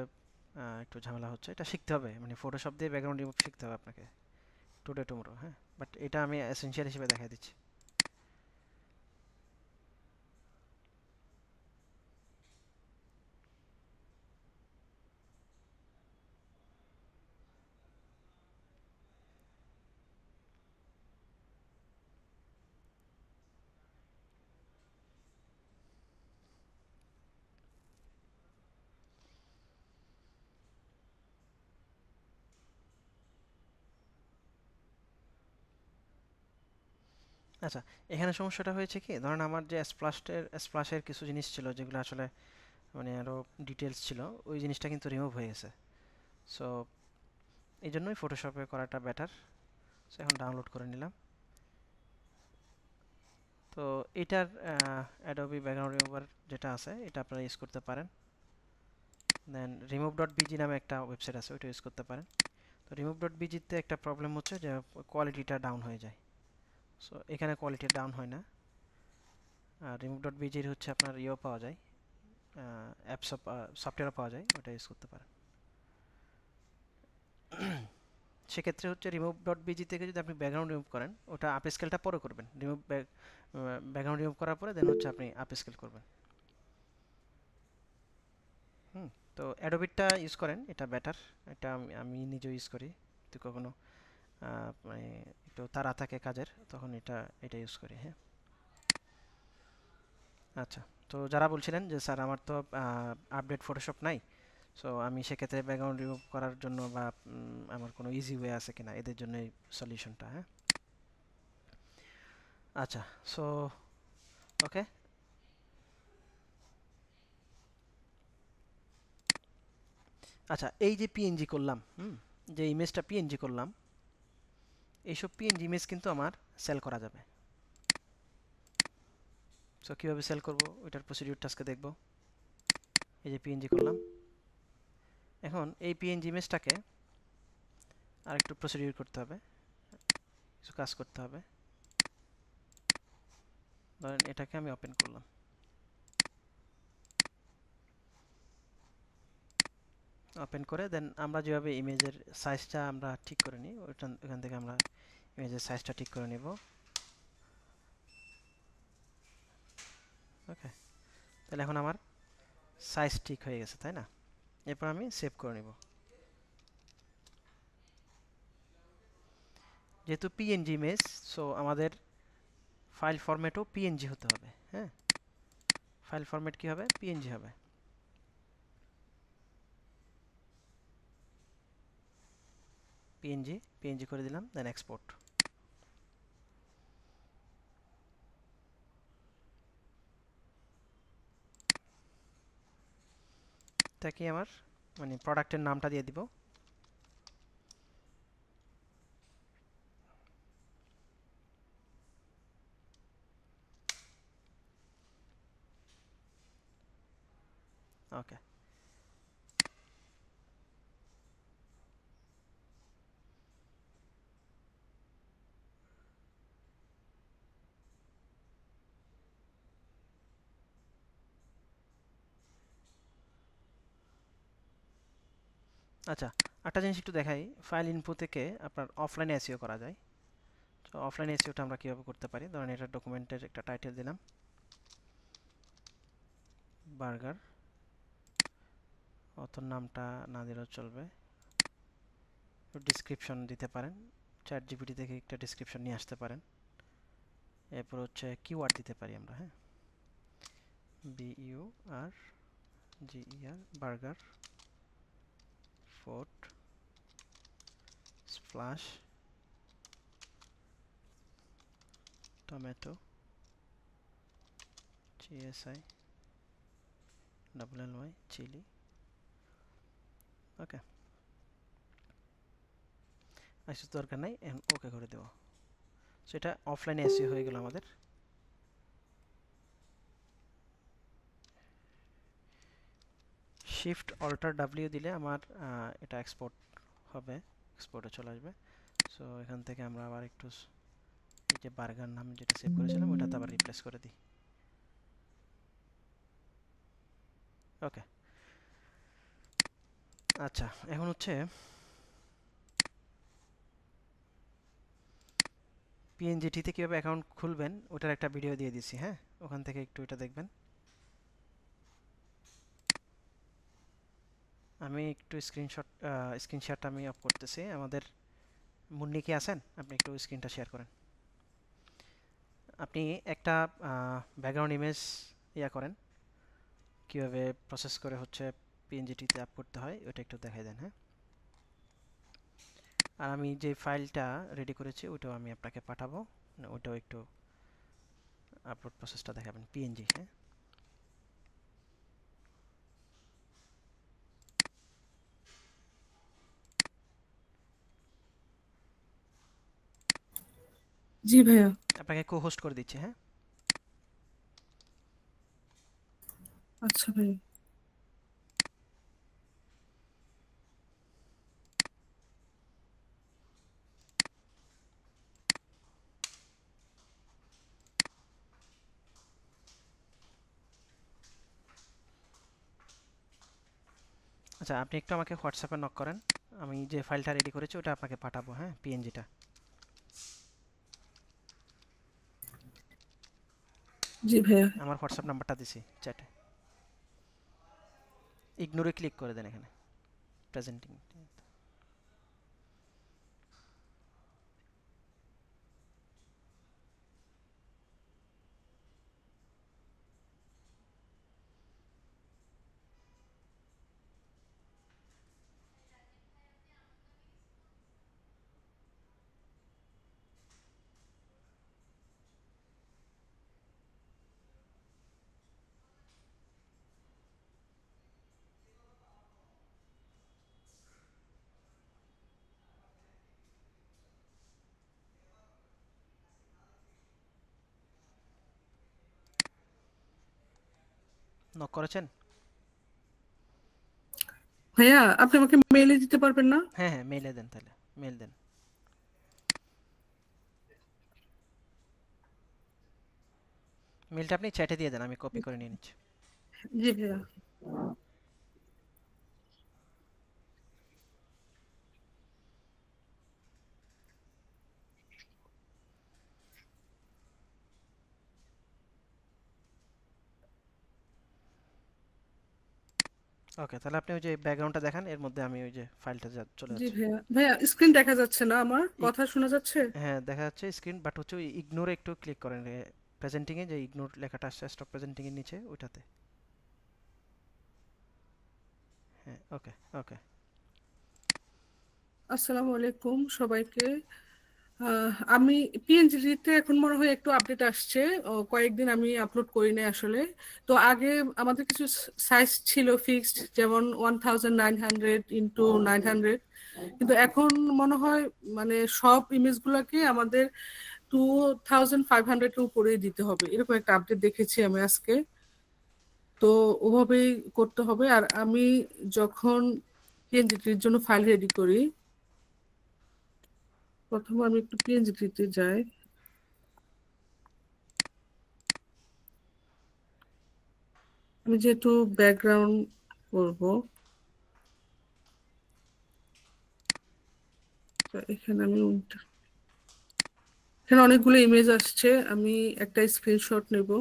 একটু ঝামেলা হচ্ছে, এটা শিখতে হবে, মানে ফটোশপ দিয়ে ব্যাকগ্রাউন্ড রিমুভ শিখতে হবে আপনাকে টুডে টুমরো। হ্যাঁ, বাট এটা আমি এসেনশিয়াল হিসেবে দেখাই দিচ্ছি। আচ্ছা, এখানে সমস্যাটা হয়েছে কি, ধরেন আমার যে স্প্লাশের কিছু জিনিস ছিল যেগুলো আসলে মানে আরও ডিটেলস ছিল, ওই জিনিসটা কিন্তু রিমুভ হয়ে গেছে। সো এই জন্যই ফটোশপে করাটা বেটার। সো এখন ডাউনলোড করে নিলাম। তো এটার অ্যাডোবি ব্যাকগ্রাউন্ড রিমুভার যেটা আছে এটা আপনারা ইউজ করতে পারেন। দেন remove.bg নামে একটা ওয়েবসাইট আছে, ওইটা ইউজ করতে পারেন। তো remove.bg-তে একটা প্রবলেম হচ্ছে যে কোয়ালিটিটা ডাউন হয়ে যায়। সো এখানে কোয়ালিটি ডাউন হয় না। আর remove.bg-র হচ্ছে আপনার ইয়েও পাওয়া যায়, অ্যাপস সফটওয়্যারও পাওয়া যায়, ওটা ইউজ করতে পারেন। সেক্ষেত্রে হচ্ছে remove.bg থেকে যদি আপনি ব্যাকগ্রাউন্ড রিমুভ করেন, ওটা আপ স্কেলটা পরে করবেন। ব্যাকগ্রাউন্ড রিমুভ করার পরে দেন হচ্ছে আপনি আপ স্কেল করবেন। তো অ্যাডোবিটা ইউজ করেন, এটা বেটার। এটা আমি নিজেও ইউজ করি, তো কখনো মানে একটু তাড়া থাকে কাজের, তখন এটা ইউজ করি। হ্যাঁ, আচ্ছা, তো যারা বলছিলেন যে স্যার আমার তো আপডেট ফটোশপ নাই, সো আমি সেক্ষেত্রে ব্যাকগ্রাউন্ড রিমুভ করার জন্য বা আমার কোনো ইজি ওয়ে আছে কিনা, এদের জন্য এই সলিউশনটা। হ্যাঁ, আচ্ছা, সো ওকে, আচ্ছা, এই যে পিএনজি করলাম, যে ইমেজটা পিএনজি করলাম, এইসব পিএনজি ইমেজ কিন্তু আমার সেল করা যাবে। সো কীভাবে সেল করব ওইটার প্রসিডিউরটা আজকে দেখব। এই যে পিএনজি করলাম, এখন এই পিএনজি ইমেজটাকে আর একটু প্রসিডিউর করতে হবে, কিছু কাজ করতে হবে। ধরেন এটাকে আমি ওপেন করলাম, ওপেন করে দেন আমরা যেভাবে ইমেজের সাইজটা আমরা ঠিক করে নিই, ওইখান থেকে আমরা ইমেজের সাইজটা ঠিক করে নিব। ওকে, তাহলে এখন আমার সাইজ ঠিক হয়ে গেছে, তাই না? এরপর আমি সেভ করে নিব। যেহেতু পিএনজি ইমেজ, সো আমাদের ফাইল ফরম্যাটও পিএনজি হতে হবে। হ্যাঁ, ফাইল ফরম্যাট কি হবে? পিএনজি হবে। পিএনজি করে দিলাম, দেন এক্সপোর্ট। এটা কি আমার মানে প্রোডাক্টের নামটা দিয়ে দিব। ওকে, আচ্ছা একটা জিনিস একটু দেখাই, ফাইল ইনফো থেকে আপনার অফলাইন এসইও করা যায়। তো অফলাইন এসইওটা আমরা কীভাবে করতে পারি, ধরেন এটা ডকুমেন্টের একটা টাইটেল দিলাম, বার্গার, অথর নামটা না দিলেও চলবে, ডিসক্রিপশন দিতে পারেন, চ্যাট জিপিটি থেকে একটা ডিসক্রিপশন নিয়ে আসতে পারেন। এরপর হচ্ছে কিওয়ার্ড দিতে পারি আমরা, হ্যাঁ, BURGER, burger, fort, splash, tomato, GSI, chilli. Okay, আচ্ছা দরকার নাই, এখন ওকে করে দেবো। সো এটা অফলাইনে এসইও হয়ে গেল আমাদের। শিফট অল্টার ডাব্লিউ দিলে আমার এটা এক্সপোর্ট হবে, এক্সপোর্টে চলে আসবে। সো এখান থেকে আমরা আবার একটু এই যে বার্গার নাম যেটা সেভ করেছিলাম ওটাতে আবার রিপ্লেস করে দিই। ওকে, আচ্ছা এখন হচ্ছে পিএনজিটিতে কীভাবে অ্যাকাউন্ট খুলবেন ওটার একটা ভিডিও দিয়ে দিছি, হ্যাঁ, ওখান থেকে একটু এটা দেখবেন। আমি একটু স্ক্রিনশটটা আমি অফ করতেছি। আমাদের মুন্নি কি আছেন? আপনি একটু স্ক্রিনটা শেয়ার করেন। আপনি একটা ব্যাকগ্রাউন্ড ইমেজ করেন, কীভাবে প্রসেস করে হচ্ছে পিএনজিটিতে আপ করতে হয় ওটা একটু দেখাই দেন, হ্যাঁ। আর আমি যে ফাইলটা রেডি করেছি ওইটাও আমি আপনাকে পাঠাবো, ওইটাও একটু আপলোড প্রসেসটা দেখাবেন, পিএনজি, হ্যাঁ। জি ভাইয়া। আপনাকে কো-হোস্ট করে দিচ্ছি, হ্যাঁ। আচ্ছা ভাই। আচ্ছা আপনি একটু আমাকে হোয়াটসঅ্যাপে নক করেন, আমি যে ফাইলটা রেডি করেছি ওটা আপনাকে পাঠাবো, হ্যাঁ, পিএনজিটা। জি ভাইয়া। আমার হোয়াটসঅ্যাপ নাম্বারটা দিছি চ্যাটে, ইগনোরে ক্লিক করে দেন এখানে, প্রেজেন্টিং। নক করেছেন? ভাইয়া আপনি আমাকে মেইলে দিতে পারবেন না? হ্যাঁ হ্যাঁ, মেইলে দেন, তাহলে মেইল দেন। মেইলটা আপনি চ্যাটে দিয়ে দেন, আমি কপি করে নিয়ে নিচ্ছি। জি ভাইয়া। ওকে, তাহলে আপনি ওই যে ব্যাকগ্রাউন্ডটা দেখান, এর মধ্যে আমি ওই যে ফাইলটা চলে জি যাচ্ছে। ভাইয়া। ভাইয়া স্ক্রিন দেখা যাচ্ছে না, আমার কথা শোনা যাচ্ছে? হ্যাঁ দেখা যাচ্ছে স্ক্রিন, বাট হচ্ছে ওই ইগনোরে একটু ক্লিক করেন, প্রেজেন্টিং এ যে ইগনোর লেখাটা আসছে স্টপ প্রেজেন্টিং এর নিচে ওইটাতে। হ্যাঁ ওকে ওকে। আসসালামু আলাইকুম সবাইকে। আমি পিএনজিতে এখন মনে হয় একটু আপডেট আসছে, কয়েকদিন আমি আপলোড করি নাই আসলে। তো আগে আমাদের কিছু সাইজ ছিল ফিক্সড, যেমন 1900 × 900, কিন্তু এখন মনে হয় মানে সব ইমেজগুলোকে আমাদের 2500 উপরেই দিতে হবে, এরকম একটা আপডেট দেখেছি আমি আজকে। তো ওভাবেই করতে হবে। আর আমি যখন পিএনজিটির জন্য ফাইল রেডি করি, প্রথমে আমি একটু পিএনজিটিতে যাই। আমি যেহেতু ব্যাকগ্রাউন্ড করব, তো এখানে আমি এখানে অনেকগুলো ইমেজ আসছে, আমি একটা স্ক্রিনশট নেব।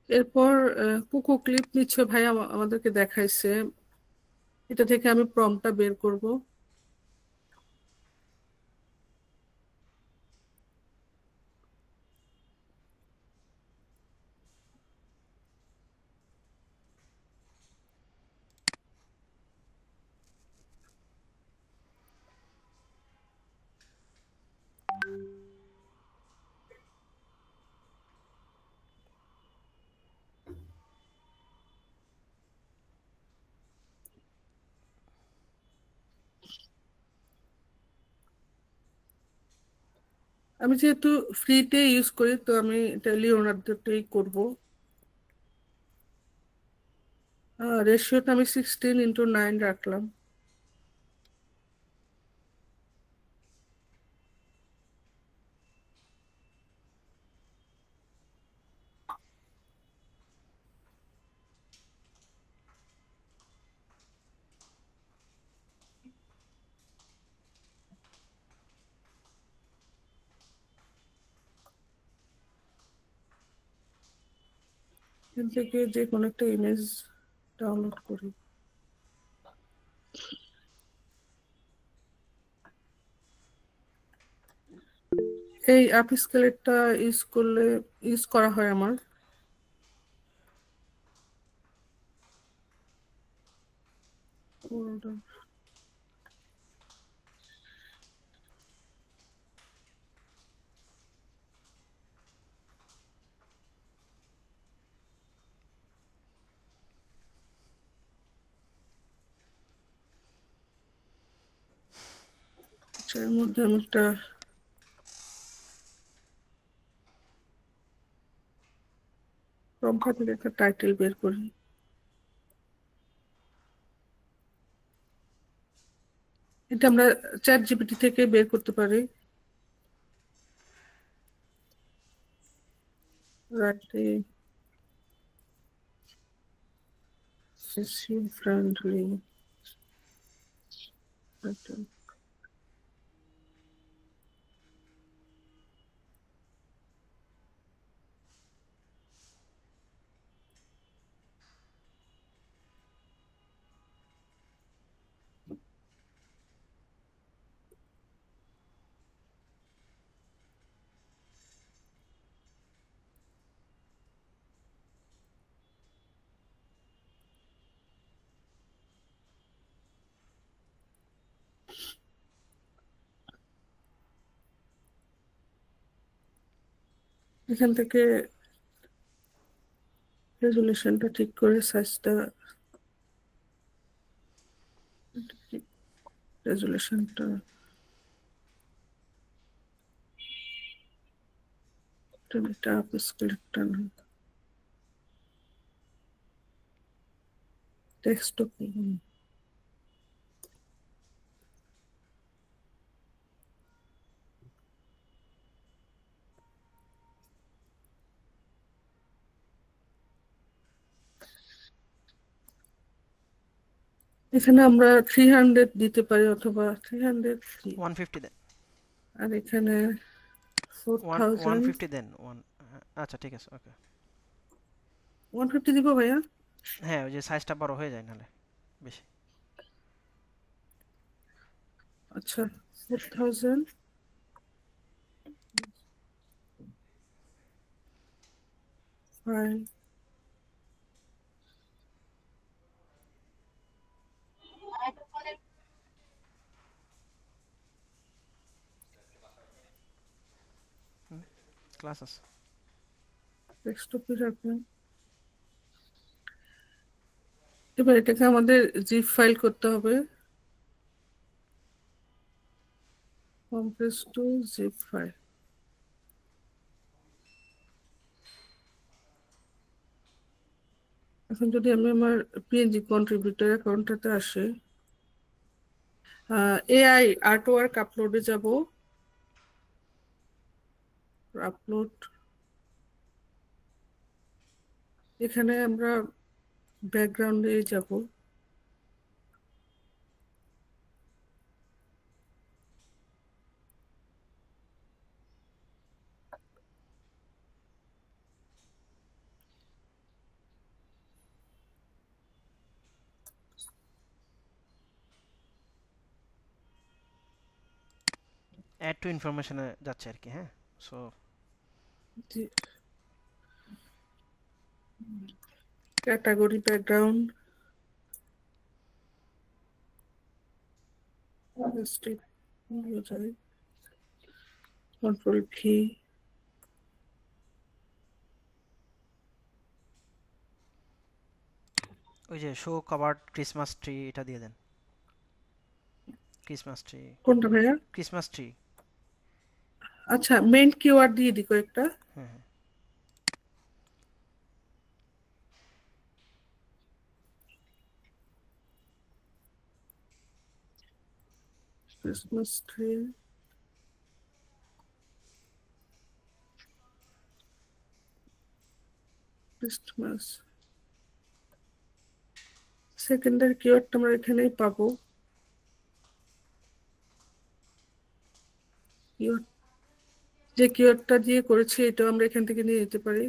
এরপর কুকু ক্লিপ নিচ্ছে ভাই, আমাদেরকে দেখাইছে, এটা থেকে আমি প্রম্পটটা বের করব। আমি যেহেতু ফ্রিতে ইউজ করি, তো আমি এটা লিওনার্দোতেই করব। রেশিওটা আমি 16:9 রাখলাম। এখান থেকে যে কোনো একটা ইমেজ ডাউনলোড করি। এই আপ স্কেলেটটা ইউজ করা হয় আমার। এর মধ্যে আমি একটা প্রম্পট থেকে একটা টাইটেল বের করি। এটা আমরা চ্যাট জিপিটি থেকে বের করতে পারি। friendly title. এখান থেকে রেজুলেশনটা ঠিক করে সাইজটা রেজুলেশনটা এটা আপ স্কেলটা না টেক্সট এখানে আমরা 300 দিতে পারি অথবা 300 150 দেন, আর এখানে 4000 150 দেন, আচ্ছা ঠিক আছে, ওকে। 150 দিব ভাইয়া। হ্যাঁ, ওই যে সাইজটা বড় হয়ে যায় নাহলে বেশি। আচ্ছা 4000 5 ক্লাস আছে। ডেস্কটপে রাখবেন। এবার এটাকে আমাদের জিপ ফাইল করতে হবে, কম্প্রেস টু জিপ ফাইল। এখন যদি আমি আমার পিএনজি কন্ট্রিবিউটর অ্যাকাউন্টটাতে আসি, এআই আর্টওয়ার্ক আপলোডে যাব, আপলোড, এখানে আমরা ব্যাকগ্রাউন্ডে যাব, অ্যাড টু ইনফরমেশনে যাচ্ছে আর কি। হ্যাঁ, so category background, control V, ওই যে শো কভার্ড ক্রিসমাস ট্রি এটা দিয়ে দেন। ক্রিসমাস ট্রি, কোনটা ভাইয়া? Christmas tree. আচ্ছা মেইন কিওয়ার্ড দিয়ে দিই কয়েকটা। হ্যাঁ হ্যাঁ, ক্রিসমাস ট্রি, ক্রিসমাস, সেকেন্ডারি কিওয়ার্ডটা আমরা এখানেই পাবো। যে কিওয়ার্ডটা দিয়ে করেছি এটাও আমরা এখান থেকে নিয়ে যেতে পারি,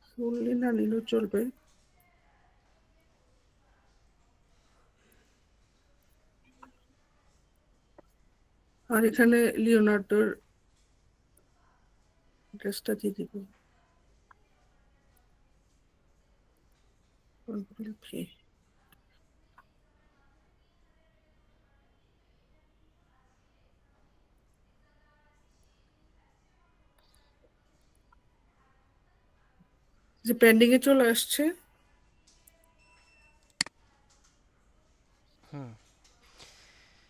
ফুললি না নিলেও চলবে। আর এখানে লিওনার্দোর ড্রেসটা দিয়ে দিব, কন্ট্রোল ভি। যে পেন্ডিং এ চলে আসছে, হুম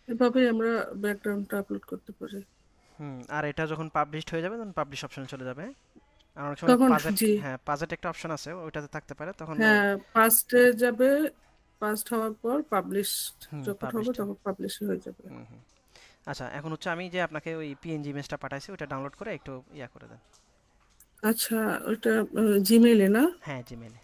এভাবে আমরা ব্যাকগ্রাউন্ডটা আপলোড করতে পারি। হুম। আর এটা যখন পাবলিশড হয়ে যাবে তখন পাবলিশ অপশনে চলে যাবে। আর অনেক সময় তখন পাজেট, জি হ্যাঁ পাজেট একটা অপশন আছে, ওইটাতে থাকতে পারে তখন। হ্যাঁ, ফার্স্টে যাবে, ফার্স্ট হওয়ার পর পাবলিশ যখন হবে পাবলিশড। তখন পাবলিশ হয়ে যাবে। হুম হুম। আচ্ছা, এখন হচ্ছে আমি যে আপনাকে ওই পিএনজি ইমেজটা পাঠাইছি ওটা ডাউনলোড করে একটু ইয়া করে দেন। আচ্ছা ওইটা জিমেইলে না? হ্যাঁ, জিমেইলে।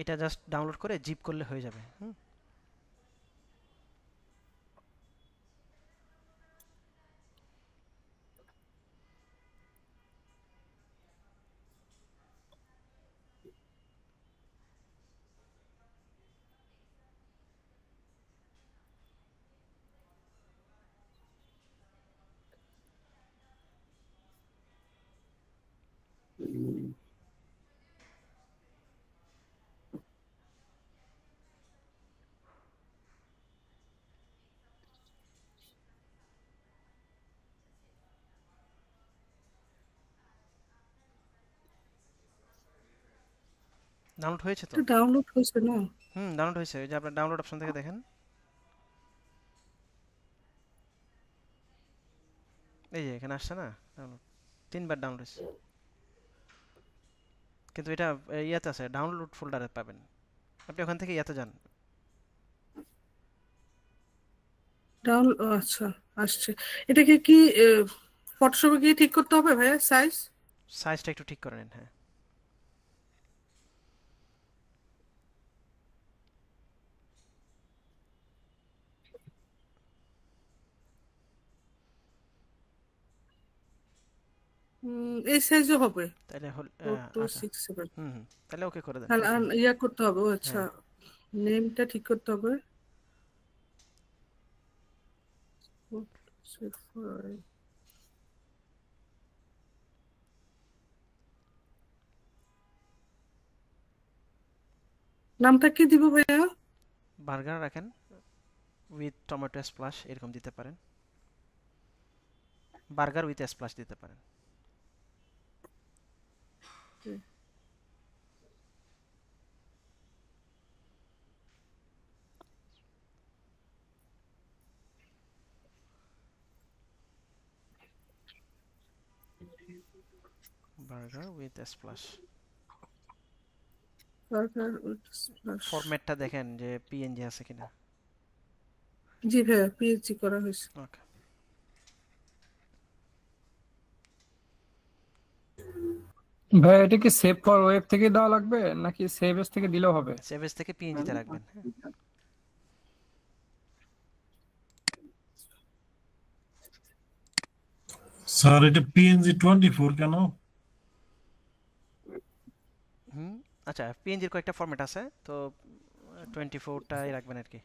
এটা জাস্ট ডাউনলোড করে জিপ করলে হয়ে যাবে। হুম। ডাউনলোড হয়েছে তো? এটা ডাউনলোড হয়েছে না? ডাউনলোড হয়েছে। ওই যে আপনার ডাউনলোড অপশন থেকে দেখেন, এই যে এখানে আসছে না ডাউনলোড, 3বার ডাউনলোড হয়েছে। কিন্তু এটা ইয়াতে আছে, ডাউনলোড ফোল্ডারে পাবেন। আপনি ওখান থেকে ইয়াতে যান। ডাউনলোড, আচ্ছা আসছে। এটাকে কি ফটোশপে গিয়ে ঠিক করতে হবে ভাইয়া সাইজ? সাইজটা একটু ঠিক করে নিন। হ্যাঁ, এই সাইজও হবে? তাহলে হল 4 2 আচ্ছা, 6 7। তাহলে ওকে করে দেন। তাহলে ইয়া করতে হবে, ও আচ্ছা, হ্যাঁ, নেমটা ঠিক করতে হবে। নামটা কি দিব ভাইয়া? বার্গার রাখেন উইথ টমেটো স্প্লাশ এরকম দিতে পারেন, বার্গার উইথ স্প্লাশ দিতে পারেন। Burger with splash. Burger with splash. ফরম্যাটটা দেখেন যে পিএনজি আছে কিনা। জি ভাইয়া, পিএইচডি করা হয়েছে। ওকে, ভাই এটা কি সেভ ফর ওয়েব থেকে দেওয়া লাগবে নাকি সেভ এস থেকে দিলেও হবে? সেভ এস থেকে পিএনজিতে রাখবেন। স্যার এটা পিএনজি 24 কেন? আচ্ছা, পিএনজির কয়েকটা ফরম্যাট আছে, তো 24টাই রাখবেন আর কি।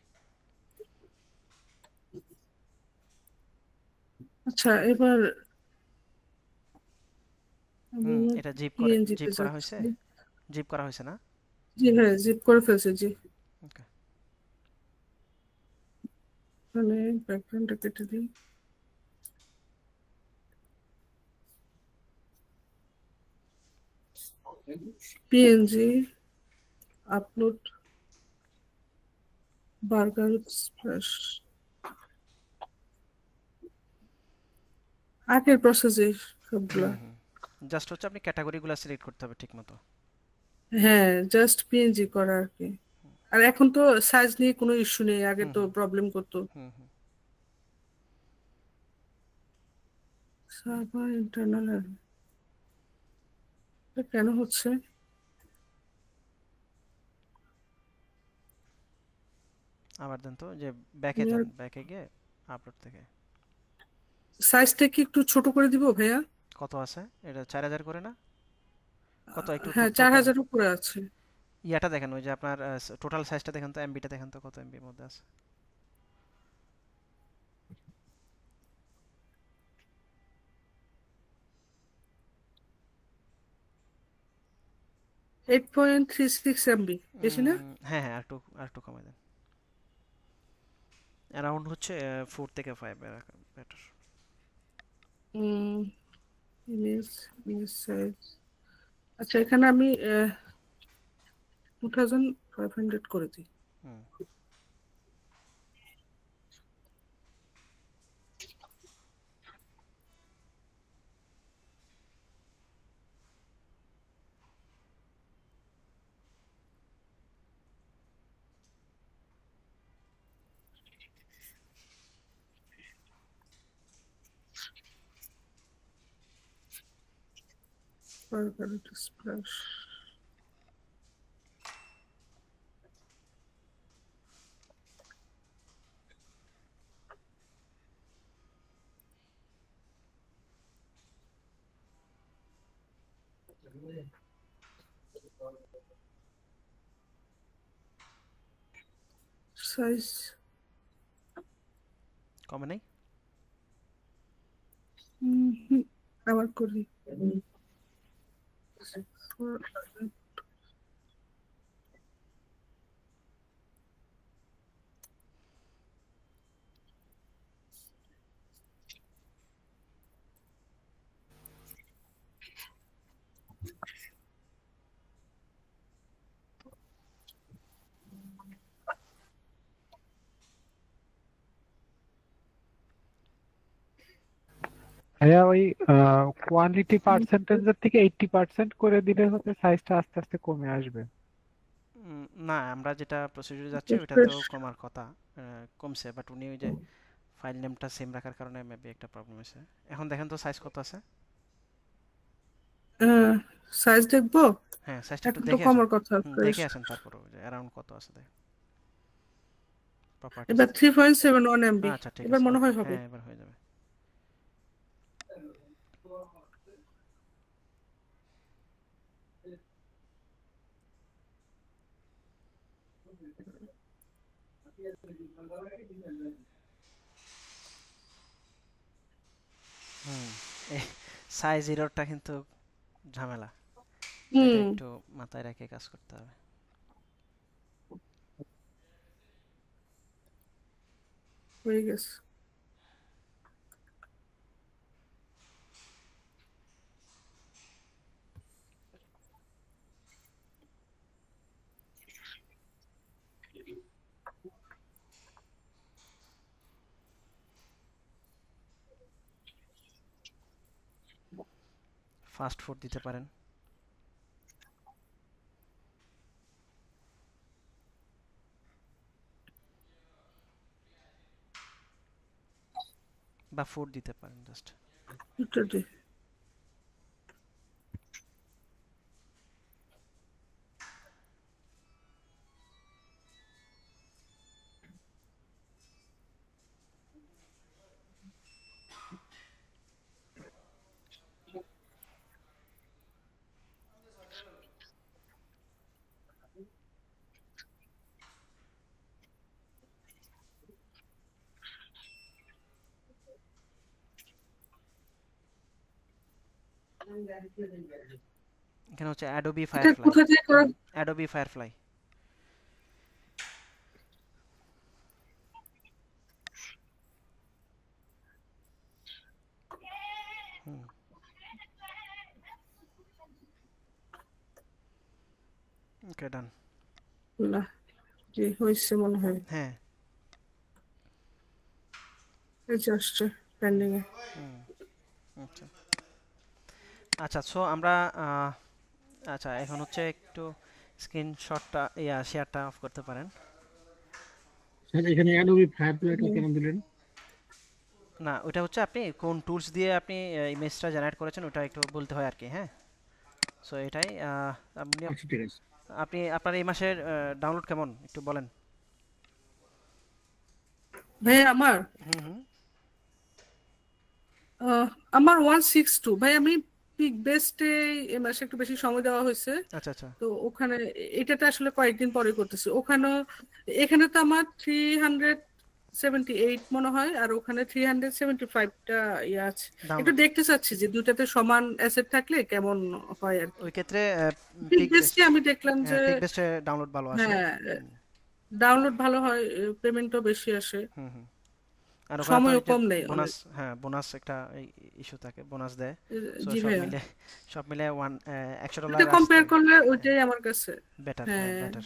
আচ্ছা, এবার এটা জিপ পিএনজিতে করা যাচ্ছি। হয়েছে, জিপ করা হয়েছে না? জি হ্যাঁ, জিপ করে ফেলছে, জি। ওকে, মানে ব্যাকগ্রাউন্ডটা কেটে দিই। PNG upload burger splash. আগের প্রসেসে সবগুলা। জাস্ট হচ্ছে আপনি ক্যাটাগরিগুলো সিলেক্ট করতে হবে ঠিকমতো। হ্যাঁ, জাস্ট পিএনজি করা আর কি। আর এখন তো সাইজ নিয়ে কোনো ইস্যু নেই, আগে তো প্রবলেম করতো। সার্ভার ইন্টারনাল এটা কেন হচ্ছে? আবার দেন তো, যে ব্যাকে যান, ব্যাকে গিয়ে আপলোড থেকে। সাইজটা কি একটু ছোট করে দিব ভাইয়া? কত আছে এটা? 4000 করে না? কত একটু হ্যাঁ, 4000 উপরে আছে। ইয়াটা দেখেন, ওই যে আপনার টোটাল সাইজটা দেখেন তো, এমবিটা দেখেন তো কত এমবির মধ্যে আছে। — 8.36 MB, বেশি না? হ্যাঁ হ্যাঁ, আরেকটু কমাই দেন। অ্যারাউন্ড হচ্ছে 4 থেকে 5 বেটার। Image size. আচ্ছা, এখানে আমি 2500 করে দিই। Burger splash. সাইজ কমে নাই? আবার করি। ভাইয়া ওই কোয়ান্টিটি পার্সেন্টেজের থেকে 80% করে দিলে হচ্ছে সাইজটা আস্তে আস্তে কমে আসবে। না, আমরা যেটা প্রসিডিউরে যাচ্ছি ওইটাতেও কমার কথা, কমছে, বাট উনি ওই যে ফাইল নেমটা সেম রাখার কারণে মেবি একটা প্রবলেম হয়েছে। এখন দেখেন তো সাইজ কত আছে। সাইজ দেখবো, হ্যাঁ, সাইজটা একটু এখন তো দেখে আসেন। কমার কথা দেখে আসেন তারপর যে অ্যারাউন্ড কত আছে দেখেন প্রপার্টিজ। এবার 3.71 MB। আচ্ছা ঠিক এবার আছে, মনে ওকে, হয় হবে। হ্যাঁ এবার হয়ে যাবে। সাইজ এররটা কিন্তু ঝামেলা, এটা একটু মাথায় রেখে কাজ করতে হবে। হয়ে গেছে। ফাস্ট ফুড দিতে পারেন। বা ফুড দিতে পারেন জাস্ট। এখানে হচ্ছে অ্যাডোবি ফায়ারফ্লাই। কোথা থেকে করা? Adobe Firefly. Okay, done. না, জি হইছে মনে হয়। হ্যাঁ, এই যে আসছে পেন্ডিং এ। আচ্ছা আচ্ছা, সো আমরা আচ্ছা এখন হচ্ছে একটু স্ক্রিনশটটা শেয়ারটা অফ করতে পারেন। স্যার এখানে অ্যাডোবি ফায়ারফ্লাইটা কেন দিলেন? না, ওটা হচ্ছে আপনি কোন টুলস দিয়ে আপনি ইমেজটা জেনারেট করেছেন ওটা একটু বলতে হয় আর কি। হ্যাঁ, সো এটাই আপনি আচ্ছা ঠিক আছে। আপনি আপনার এই মাসের ডাউনলোড কেমন একটু বলেন। ভাই আমার আমার 162 ভাই। আমি পিক বেস্টে এই মাসে একটু বেশি সময় দেওয়া হয়েছে। আচ্ছা আচ্ছা, তো ওখানে এটাতে আসলে কয়েকদিন পরে করতেছি। এখানে তো আমার 378 মনে হয়, আর ওখানে 375টা ইয়ে আছে। একটু দেখতে চাচ্ছি যে দুটাতে সমান অ্যাসেট থাকলে কেমন হয় আর কি। ওই ক্ষেত্রে পিক বেস্টে আমি দেখলাম যে পিক বেস্টে ডাউনলোড ভালো আসে। হ্যাঁ, ডাউনলোড ভালো হয়, পেমেন্টও বেশি আসে, আর সময়ও কম নেই। বোনাস, হ্যাঁ বোনাস একটা ইস্যু থাকে, বোনাস দেয়। সো জি ভাইয়া, সব মিলে $100 এটা কম্পেয়ার করলে ওইটাই আমার কাছে বেটার। হ্যাঁ বেটার।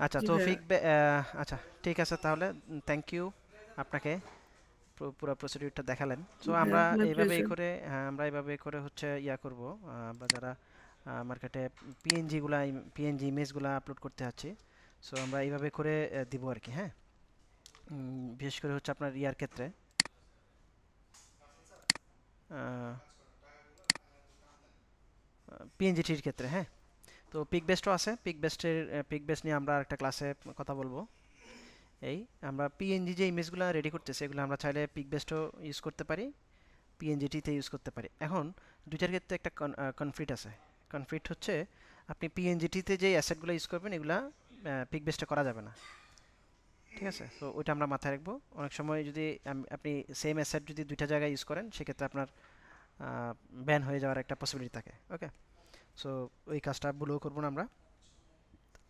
আচ্ছা, জি তো ভাইয়া। আচ্ছা ঠিক আছে, তাহলে থ্যাংক ইউ আপনাকে পুরো প্রসিডিউরটা দেখালেন। সো আমরা এইভাবে করে হচ্ছে করব। আমরা যারা মার্কেটে পিএনজি ইমেজগুলা আপলোড করতে যাচ্ছি, সো আমরা এইভাবে করে দিব আর কি। হ্যাঁ, বিশেষ করে হচ্ছে আপনার ক্ষেত্রে পিএনজিটির ক্ষেত্রে। হ্যাঁ, তো পিক বেস্টও আছে। পিক বেস্ট নিয়ে আমরা একটা ক্লাসে কথা বলবো। আমরা পিএনজি যে ইমেজগুলো রেডি করতেছি এগুলো আমরা চাইলে পিক বেস্টও ইউজ করতে পারি, পিএনজিটিতে ইউজ করতে পারি। এখন দুইটার ক্ষেত্রে একটা কনফ্লিক্ট আছে। কনফ্লিক্ট হচ্ছে আপনি পিএনজিটিতে যে অ্যাসেটগুলো ইউজ করবেন এগুলা পিক বেস্টে করা যাবে না, ঠিক আছে? তো ওইটা আমরা মাথায় রাখবো। অনেক সময় যদি আপনি সেম অ্যাসেট যদি দুইটা জায়গায় ইউজ করেন সেক্ষেত্রে আপনার ব্যান হয়ে যাওয়ার একটা পসিবিলিটি থাকে। ওকে, সো ওই কাজটা ভুলেও করবো না আমরা।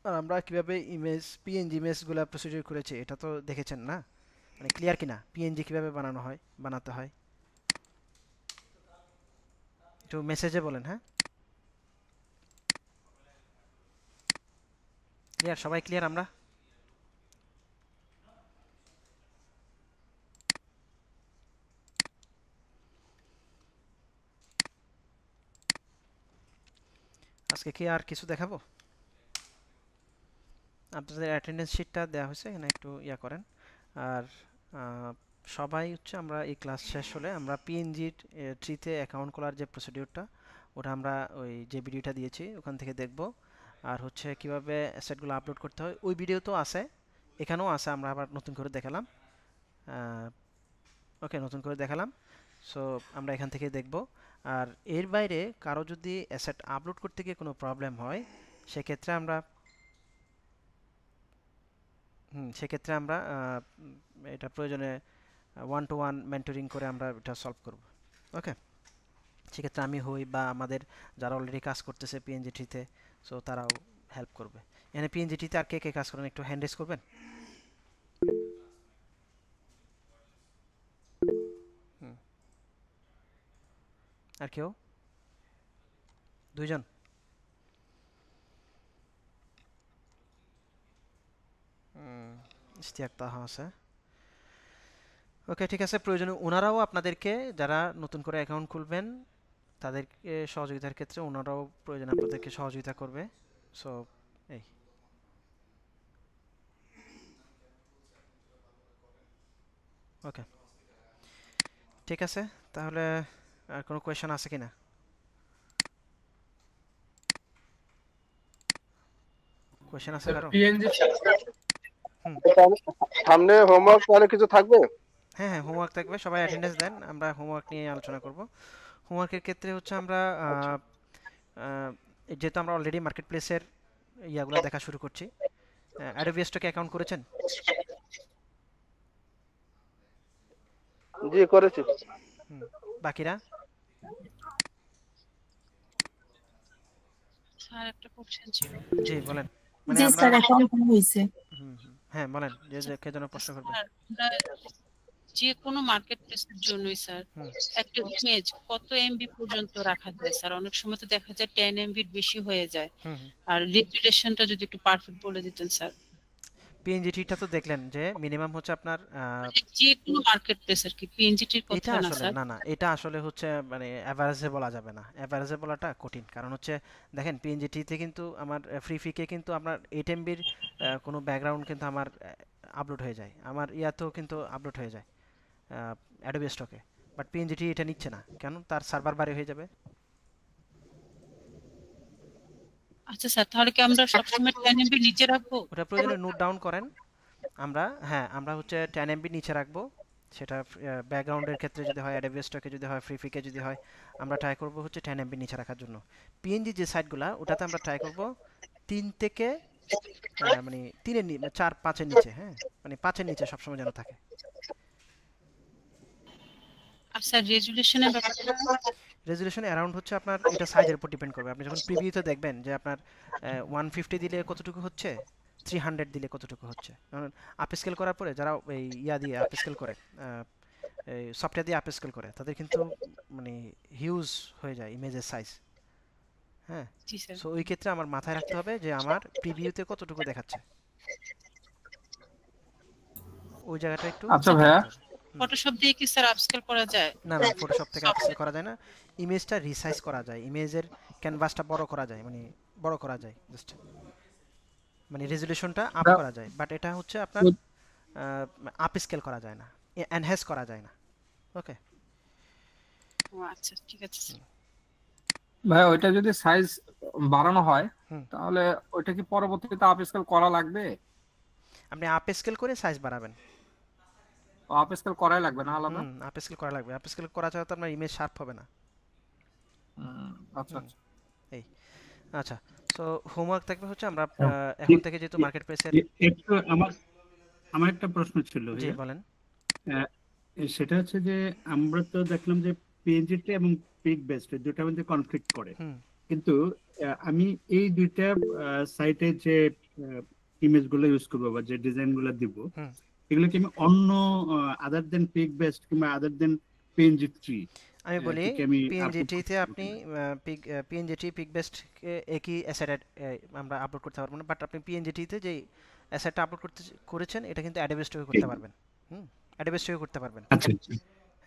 আর আমরা কীভাবে পিএনজি ইমেজগুলো প্রসিডিউর করেছি এটা তো দেখেছেন না, মানে ক্লিয়ার কিনা পিএনজি কীভাবে বানাতে হয় একটু মেসেজে বলেন। হ্যাঁ, ক্লিয়ার? সবাই ক্লিয়ার? আমরা আজকে কি আর কিছু দেখাবো? আপনাদের অ্যাটেন্ডেন্স শিটটা দেওয়া হয়েছে, এখানে একটু ইয়া করেন। আর সবাই হচ্ছে আমরা এই ক্লাস শেষ হলে আমরা পিএনজি ট্রিতে অ্যাকাউন্ট খোলার যে প্রসিডিউরটা ওটা আমরা ওই যে ভিডিওটা দিয়েছি ওখান থেকে দেখব। আর হচ্ছে কিভাবে অ্যাসেটগুলো আপলোড করতে হয় ওই ভিডিও তো আছে, এখানেও আছে, আমরা আবার নতুন করে দেখালাম। ওকে, নতুন করে দেখালাম। সো আমরা এখান থেকে দেখব। আর এর বাইরে কারো যদি অ্যাসেট আপলোড করতে গিয়ে কোনো প্রবলেম হয় সেক্ষেত্রে আমরা এটা প্রয়োজনে 1-to-1 মেন্টরিং করে আমরা এটা সলভ করব। ওকে, সেক্ষেত্রে আমি হই বা আমাদের যারা অলরেডি কাজ করতেছে পিএনজি ট্রিতে, সো তারাও হেল্প করবে। এখানে পিএনজি ট্রিতে আর কে কে কাজ করেন একটু হ্যান্ড রেজ করবেন। আর কেউ? 2 জন? ইশতিয়াক তাহা আছে। ওকে, ঠিক আছে। প্রয়োজনে ওনারাও আপনাদেরকে, যারা নতুন করে অ্যাকাউন্ট খুলবেন তাদেরকে সহযোগিতার ক্ষেত্রে ওনারাও প্রয়োজনে আপনাদেরকে সহযোগিতা করবে। সো এই ওকে, ঠিক আছে। তাহলে আর কোনো কোয়েশ্চেন আছে কিনা? কোয়েশ্চেন আছে কারো? সামনে হোমওয়ার্ক তাহলে কিছু থাকবে? হ্যাঁ হ্যাঁ, হোমওয়ার্ক থাকবে। সবাই অ্যাটেন্ডেন্স দেন, আমরা হোমওয়ার্ক নিয়ে আলোচনা করব। হোমওয়ার্কের ক্ষেত্রে হচ্ছে আমরা যেহেতু আমরা অলরেডি মার্কেট প্লেসের ইয়াগুলো দেখা শুরু করছি। অ্যাডোবি স্টকে অ্যাকাউন্ট করেছেন? জি করেছি। বাকিরা? স্যার একটা কোশ্চেন ছিল। জি বলেন। জি স্যার, অ্যাকাউন্ট হয়েছে। হ্যাঁ বলেন, যে কে যেন প্রশ্ন করবে। যে কোনো মার্কেট প্লেসের জন্যই স্যার একটা ইমেজ কত এমবি পর্যন্ত রাখা যায় স্যার? অনেক সময় তো দেখা যায় 10 এমবির বেশি হয়ে যায়। আর রেজুলেশনটা যদি একটু পারফেক্ট বলে দিতেন স্যার। পিএনজিটিটা তো দেখলেন যে মিনিমাম হচ্ছে আপনার যে কোনো মার্কেট প্লেসের কি পিএনজিটির কথা না স্যার? না, এটা আসলে হচ্ছে মানে এভারেজে বলা যাবে না। এভারেজে বলাটা কঠিন, কারণ হচ্ছে দেখেন পিএনজিটিতে কিন্তু আমার ফ্রি ফিকে কিন্তু আপনার 8 এমবির কোনো ব্যাকগ্রাউন্ড কিন্তু আমার আপলোড হয়ে যায়, আমার ইয়াতেও কিন্তু আপলোড হয়ে যায় অ্যাডোবি স্টকে। বাট পিএনজিটি এটা নিচ্ছে না, কেন? তার সার্ভার বাড়ি হয়ে যাবে। আচ্ছা স্যার, তাহলে কি আমরা সবসময় 10 এমবি নিচে রাখবো? ওটা প্রয়োজনে নোট ডাউন করেন। আমরা হচ্ছে 10 এমবি নিচে রাখবো। সেটা ব্যাকগ্রাউন্ডের ক্ষেত্রে যদি হয়, অ্যাডোবি স্টকে যদি হয়, ফ্রি ফিকে যদি হয়, আমরা ট্রাই করব হচ্ছে 10 এমবি নিচে রাখার জন্য। পিএনজি যে সাইটগুলো ওটাতে আমরা ট্রাই করব 3 থেকে মানে 4-5 এর নিচে, হ্যাঁ মানে 5 এর নিচে সবসময় যেন থাকে। আর স্যার রেজুলেশনের ব্যাপারটা? রেজুলেশন অ্যারাউন্ড হচ্ছে আপনার এটা সাইজের উপর ডিপেন্ড করবে। আপনি যখন প্রিভিউতে দেখবেন যে আপনার 150 দিলে কতটুকু হচ্ছে, 300 দিলে কতটুকু হচ্ছে। কারণ আপস্কেল করার পরে যারা এই ইয়া দিয়ে আপস্কেল করে, এই সফটওয়্যার দিয়ে আপস্কেল করে, তাদের কিন্তু মানে হিউজ হয়ে যায় ইমেজের সাইজ। হ্যাঁ, সো ওই ক্ষেত্রে আমার মাথায় রাখতে হবে যে আমার প্রিভিউতে কতটুকু দেখাচ্ছে, ওই জায়গাটা একটু। আচ্ছা ভাইয়া, ফটোশপ দিয়ে কি স্যার আপস্কেল করা যায়? না, ফটোশপ থেকে আপস্কেল করা যায় না। ইমেজটা রিসাইজ করা যায়, ইমেজের ক্যানভাসটা বড় করা যায়, মানে বড় করা যায়, জাস্ট মানে রেজোলিউশনটা আপ করা যায়। বাট এটা হচ্ছে আপনার আপস্কেল করা যায় না, এনহ্যান্স করা যায় না। ওকে, ও আচ্ছা, ঠিক আছে স্যার। ভাই ওইটা যদি সাইজ বাড়ানো হয় তাহলে ওইটা কি পরবর্তীতে আপস্কেল করা লাগবে? আপনি আপস্কেল করে সাইজ বাড়াবেন। আপস্কেল করাই লাগবে না আলাদা? আপস্কেল করা লাগবে। আপস্কেল করা ছাড়া তো আপনার ইমেজ শার্প হবে না। আচ্ছা এই আচ্ছা, সো হোমওয়ার্ক থাকবে হচ্ছে আমরা এখন থেকে যেহেতু মার্কেট প্লেসের একটু আমার একটা প্রশ্ন ছিল। জি বলেন। সেটা হচ্ছে যে আমরা তো দেখলাম যে পিএনজিটি এবং পিক বেসড দুটার মধ্যে কনফ্লিক্ট করে, কিন্তু আমি এই দুইটা সাইটে যে ইমেজগুলো ইউজ করব বা যে ডিজাইনগুলো দিব, এগুলো কি আমি অন্য আদার দেন পিক বেসড কিংবা আদার দেন পিএনজি ট্রি, আমি বলি পিএনজিটিতে আপনি পিএনজিটি পিক বেসড একই অ্যাসেট আমরা আপলোড করতে পারবো না, বাট আপনি পিএনজিটিতে যে অ্যাসেটটা আপলোড করেছেন এটা কিন্তু অ্যাডোবি স্টকে করতে পারবেন। অ্যাডোবি স্টকে করতে পারবেন। আচ্ছা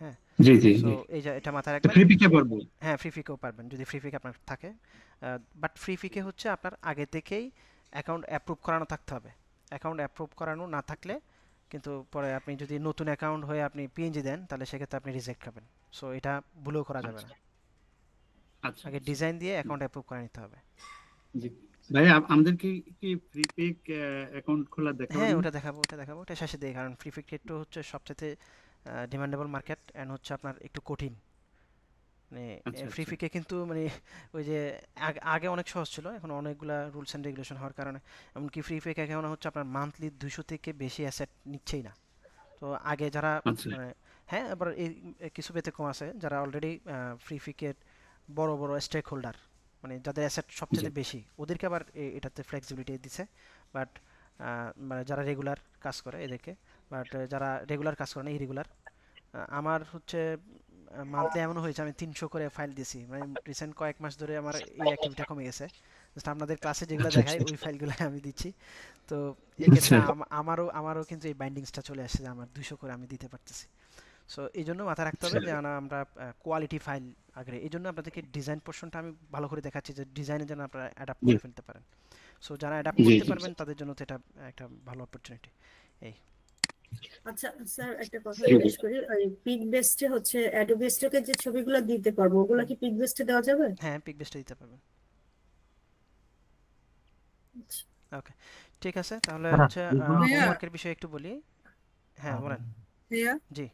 হ্যাঁ জি জি সো জি এই যে এটা মাথায় রাখবেন। ফ্রি পিকে পারবো? হ্যাঁ ফ্রি পিকেও পারবেন যদি ফ্রি পিক আপনার থাকে, বাট ফ্রি পিকে হচ্ছে আপনার আগে থেকেই অ্যাকাউন্ট অ্যাপ্রুভ করানো থাকতে হবে। অ্যাকাউন্ট অ্যাপ্রুভ করানো না থাকলে কিন্তু পরে আপনি যদি নতুন অ্যাকাউন্ট হয়ে আপনি পিএনজি দেন তাহলে সেক্ষেত্রে আপনি রিজেক্ট খাবেন। সো এটা ভুলেও করা যাবে না। আচ্ছা আগে ডিজাইন দিয়ে অ্যাকাউন্ট অ্যাপ্রুভ করে নিতে হবে। জি ভাই, আমাদের কি ফ্রি পিক অ্যাকাউন্ট খোলা হ্যাঁ দেখাবেন? ওটা দেখাবো, ওটা শেষে দিয়ে, কারণ ফ্রি পিক একটু হচ্ছে সবচেয়ে ডিমান্ডেবল মার্কেট এন্ড হচ্ছে আপনার একটু কঠিন। মানে আচ্ছা ফ্রি আচ্ছা পিকে কিন্তু মানে ওই যে আগে অনেক সহজ ছিল, এখন অনেকগুলা রুলস এন্ড রেগুলেশন হওয়ার কারণে এমনকি ফ্রি পিক এখন হচ্ছে আপনার মান্থলি 200 থেকে বেশি অ্যাসেট নিচ্ছেই না। তো আগে যারা আচ্ছা মানে হ্যাঁ আবার এই কিছু ব্যতিক্রম আছে যারা অলরেডি ফ্রি পিকের বড় বড় স্টেক হোল্ডার, মানে যাদের অ্যাসেট জি সবচেয়ে বেশি, ওদেরকে আবার এটাতে ফ্লেক্সিবিলিটি দিছে। বাট মানে যারা রেগুলার কাজ করে এদেরকে, বাট যারা রেগুলার কাজ করে না ইরেগুলার, আমার হচ্ছে মান্থলি এমন হয়েছে আমি 300 করে ফাইল দিছি, মানে রিসেন্ট কয়েক মাস ধরে আমার এই অ্যাক্টিভিটিটা কমে গেছে। জাস্ট আপনাদের ক্লাসে যেগুলো আচ্ছা দেখাই আচ্ছা ওই ফাইলগুলো আমি দিচ্ছি। তো এক্ষেত্রে আচ্ছা আমারও কিন্তু এই বাইন্ডিংসটা চলে আসছে যে আমার 200 করে আমি দিতে পারতেছি। সো এই জন্য মাথায় রাখতে হবে আচ্ছা যে আমরা কোয়ালিটি ফাইল আগে, এই জন্য আপনাদেরকে ডিজাইন পোর্শনটা আমি ভালো করে দেখাচ্ছি যে ডিজাইনের জন্য আপনারা অ্যাডাপ্ট জি করে ফেলতে পারেন। সো যারা অ্যাডাপ্ট জি করতে জি পারবেন তাদের জন্য তো এটা একটা ভালো অপরচুনিটি। এই আচ্ছা স্যার, একটা কথা জি জি জিজ্ঞেস করি, ওই পিক বেস্টে হচ্ছে অ্যাডোবি স্টকে যে ছবিগুলো দিতে পারবো ওগুলো কি পিক বেস্টে দেওয়া যাবে? হ্যাঁ পিক বেস্টে দিতে পারবেন। ওকে ঠিক আছে, তাহলে হচ্ছে ভাইয়া হোমওয়ার্কের বিষয়ে একটু বলি। হ্যাঁ বলেন। ভাইয়া জি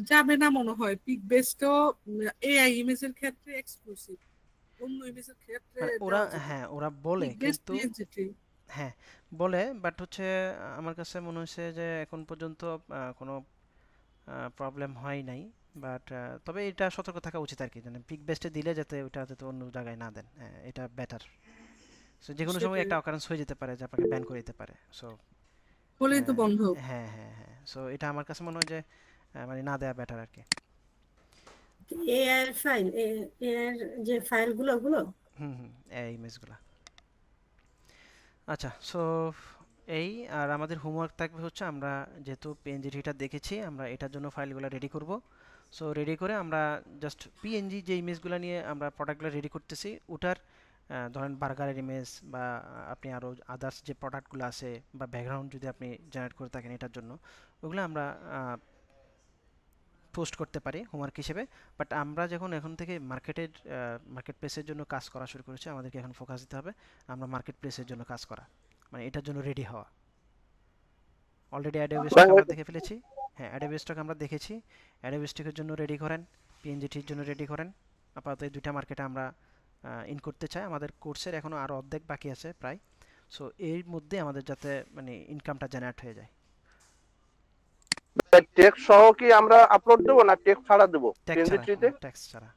যাবে না মনে হয়, পিক বেসডও এআই ইমেজের ক্ষেত্রে এক্সক্লুসিভ, অন্য ইমেজের ক্ষেত্রে মানে ওরা দেওয়া যাবে হ্যাঁ ওরা বলে পিক বেসড কিন্তু পিএনজিটি। হ্যাঁ বলে, বাট হচ্ছে আমার কাছে মনে হয়েছে যে এখন পর্যন্ত কোনো প্রবলেম হয় নাই। বাট তবে এটা সতর্ক থাকা উচিত আর কি, মানে পিক বেস্টে দিলে যাতে ওটা যাতে অন্য জায়গায় না দেন, হ্যাঁ এটা বেটার। সো যে কোনো সময় সেটাই, একটা অকারেন্স হয়ে যেতে পারে যে আপনাকে ব্যান করে দিতে পারে। সো বলেই তো বন্ধ। হ্যাঁ হ্যাঁ হ্যাঁ সো এটা আমার কাছে মনে হয় যে মানে না দেয়া বেটার আর কি। এআই ফাইল, এআই যে ফাইলগুলো ওগুলো। এই ইমেজগুলা। আচ্ছা সো এই আর আমাদের হোমওয়ার্ক থাকবে হচ্ছে আমরা যেহেতু পিএনজিটা দেখেছি আমরা এটার জন্য ফাইলগুলো রেডি করব। সো রেডি করে আমরা জাস্ট পিএনজি যে ইমেজগুলো নিয়ে আমরা প্রোডাক্টগুলো রেডি করতেছি ওটার ধরেন বার্গারের ইমেজ বা আপনি আরও আদার্স যে প্রোডাক্টগুলো আছে বা ব্যাকগ্রাউন্ড যদি আপনি জেনারেট করে থাকেন এটার জন্য, ওগুলো আমরা পোস্ট করতে পারি হোমওয়ার্ক হিসেবে। বাট আমরা যখন এখন থেকে মার্কেট প্লেসের জন্য কাজ করা শুরু করেছি, আমাদেরকে এখন ফোকাস দিতে হবে আমরা মার্কেট প্লেসের জন্য কাজ করা, মানে এটার জন্য রেডি হওয়া। অলরেডি অ্যাডোবি স্টক আমরা দেখে ফেলেছি, হ্যাঁ অ্যাডোবি স্টক আমরা দেখেছি, অ্যাডোবি স্টকের জন্য রেডি করেন, পিএনজিটির জন্য রেডি করেন। আপাতত এই দুইটা মার্কেটে আমরা ইন করতে চাই, আমাদের কোর্সের এখনও আরও অর্ধেক বাকি আছে প্রায়। সো এর মধ্যে আমাদের যাতে মানে ইনকামটা জেনারেট হয়ে যায়। টেক্সট সহ কি আমরা আপলোড দেব না টেক্সট ছাড়া দেব পিএনজিটিতে? টেক্সট ছাড়া।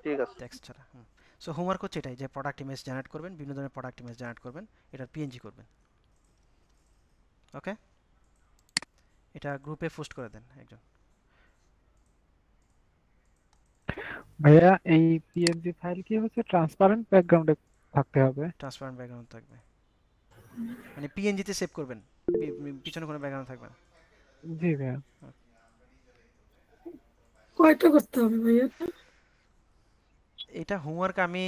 ঠিক আছে টেক্সট ছাড়া। সো হোমওয়ার্ক হচ্ছে এটাই যে প্রোডাক্ট ইমেজ জেনারেট করবেন, বিভিন্ন ধরনের প্রোডাক্ট ইমেজ জেনারেট করবেন, এটার পিএনজি করবেন। ওকে এটা গ্রুপে পোস্ট করে দেন একজন। ভাইয়া এই পিএনজি ফাইল কি হচ্ছে ট্রান্সপারেন্ট ব্যাকগ্রাউন্ডে থাকতে হবে? ট্রান্সপারেন্ট ব্যাকগ্রাউন্ড থাকবে, মানে পিএনজিতে সেভ করবেন, পিছনে কোনো ব্যাকগ্রাউন্ড থাকবে না। জি ভাইয়া। কয়টা করতে হবে ভাইয়া? এটা হোমওয়ার্ক আমি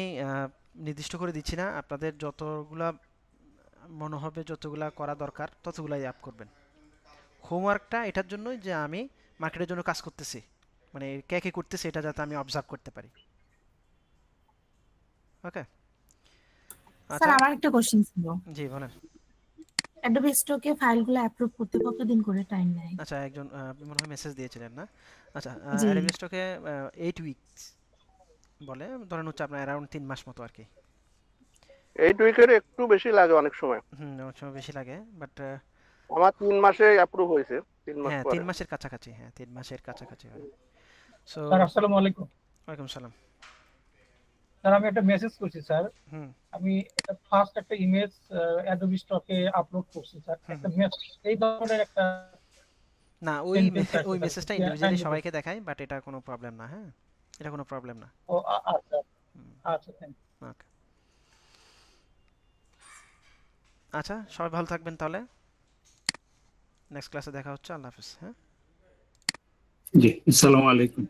নির্দিষ্ট করে দিচ্ছি না, আপনাদের যতগুলা মনে হবে যতগুলা করা দরকার ততগুলাই আপ করবেন। হোমওয়ার্কটা এটার জন্যই যে আমি মার্কেটের জন্য কাজ করতেছি, মানে কে কে করতেছে এটা যাতে আমি অবজার্ভ করতে পারি। ওকে স্যার আমার একটা কোশ্চেন ছিল। জি বলেন। অ্যাডোবি স্টকে ফাইলগুলো অ্যাপ্রুভ করতে কতদিন করে টাইম নেয়? আচ্ছা একজন মনে হয় মেসেজ দিয়েছিলেন না? আচ্ছা অ্যাডোবি স্টকে 8 উইকস বলে, ধরেন হচ্ছে আপনার अराउंड 3 মাস মতো আর কি। 8 উইকের একটু বেশি লাগে অনেক সময়। অনেক সময় বেশি লাগে, বাট আমার 3 মাসে অ্যাপ্রুভ হয়েছে, 3 মাস হ্যাঁ পরে। 3 মাসের কাছাকাছি, হ্যাঁ 3 মাসের কাছাকাছি হয়। সো স্যার আসসালামু আলাইকুম। ওয়ালাইকুম সালাম। স্যার আমি একটা মেসেজ করছি স্যার, আমি এটা ফার্স্ট একটা ইমেজ অ্যাডোবি স্টকে আপলোড করছি স্যার, একটা মেসেজ এই ধরনের একটা না ওই মেসেজটা ইন্ডিভিজুয়ালি সবাইকে দেখাই, বাট এটা কোনো প্রবলেম না। হ্যাঁ এটা কোনো প্রবলেম না। ও আচ্ছা আচ্ছা থ্যাংক ইউ। ওকে আচ্ছা সবাই ভালো থাকবেন তাহলে, নেক্সট ক্লাসে দেখা হচ্ছে। আল্লাহ হাফেজ। হ্যাঁ জি, আসসালামু আলাইকুম।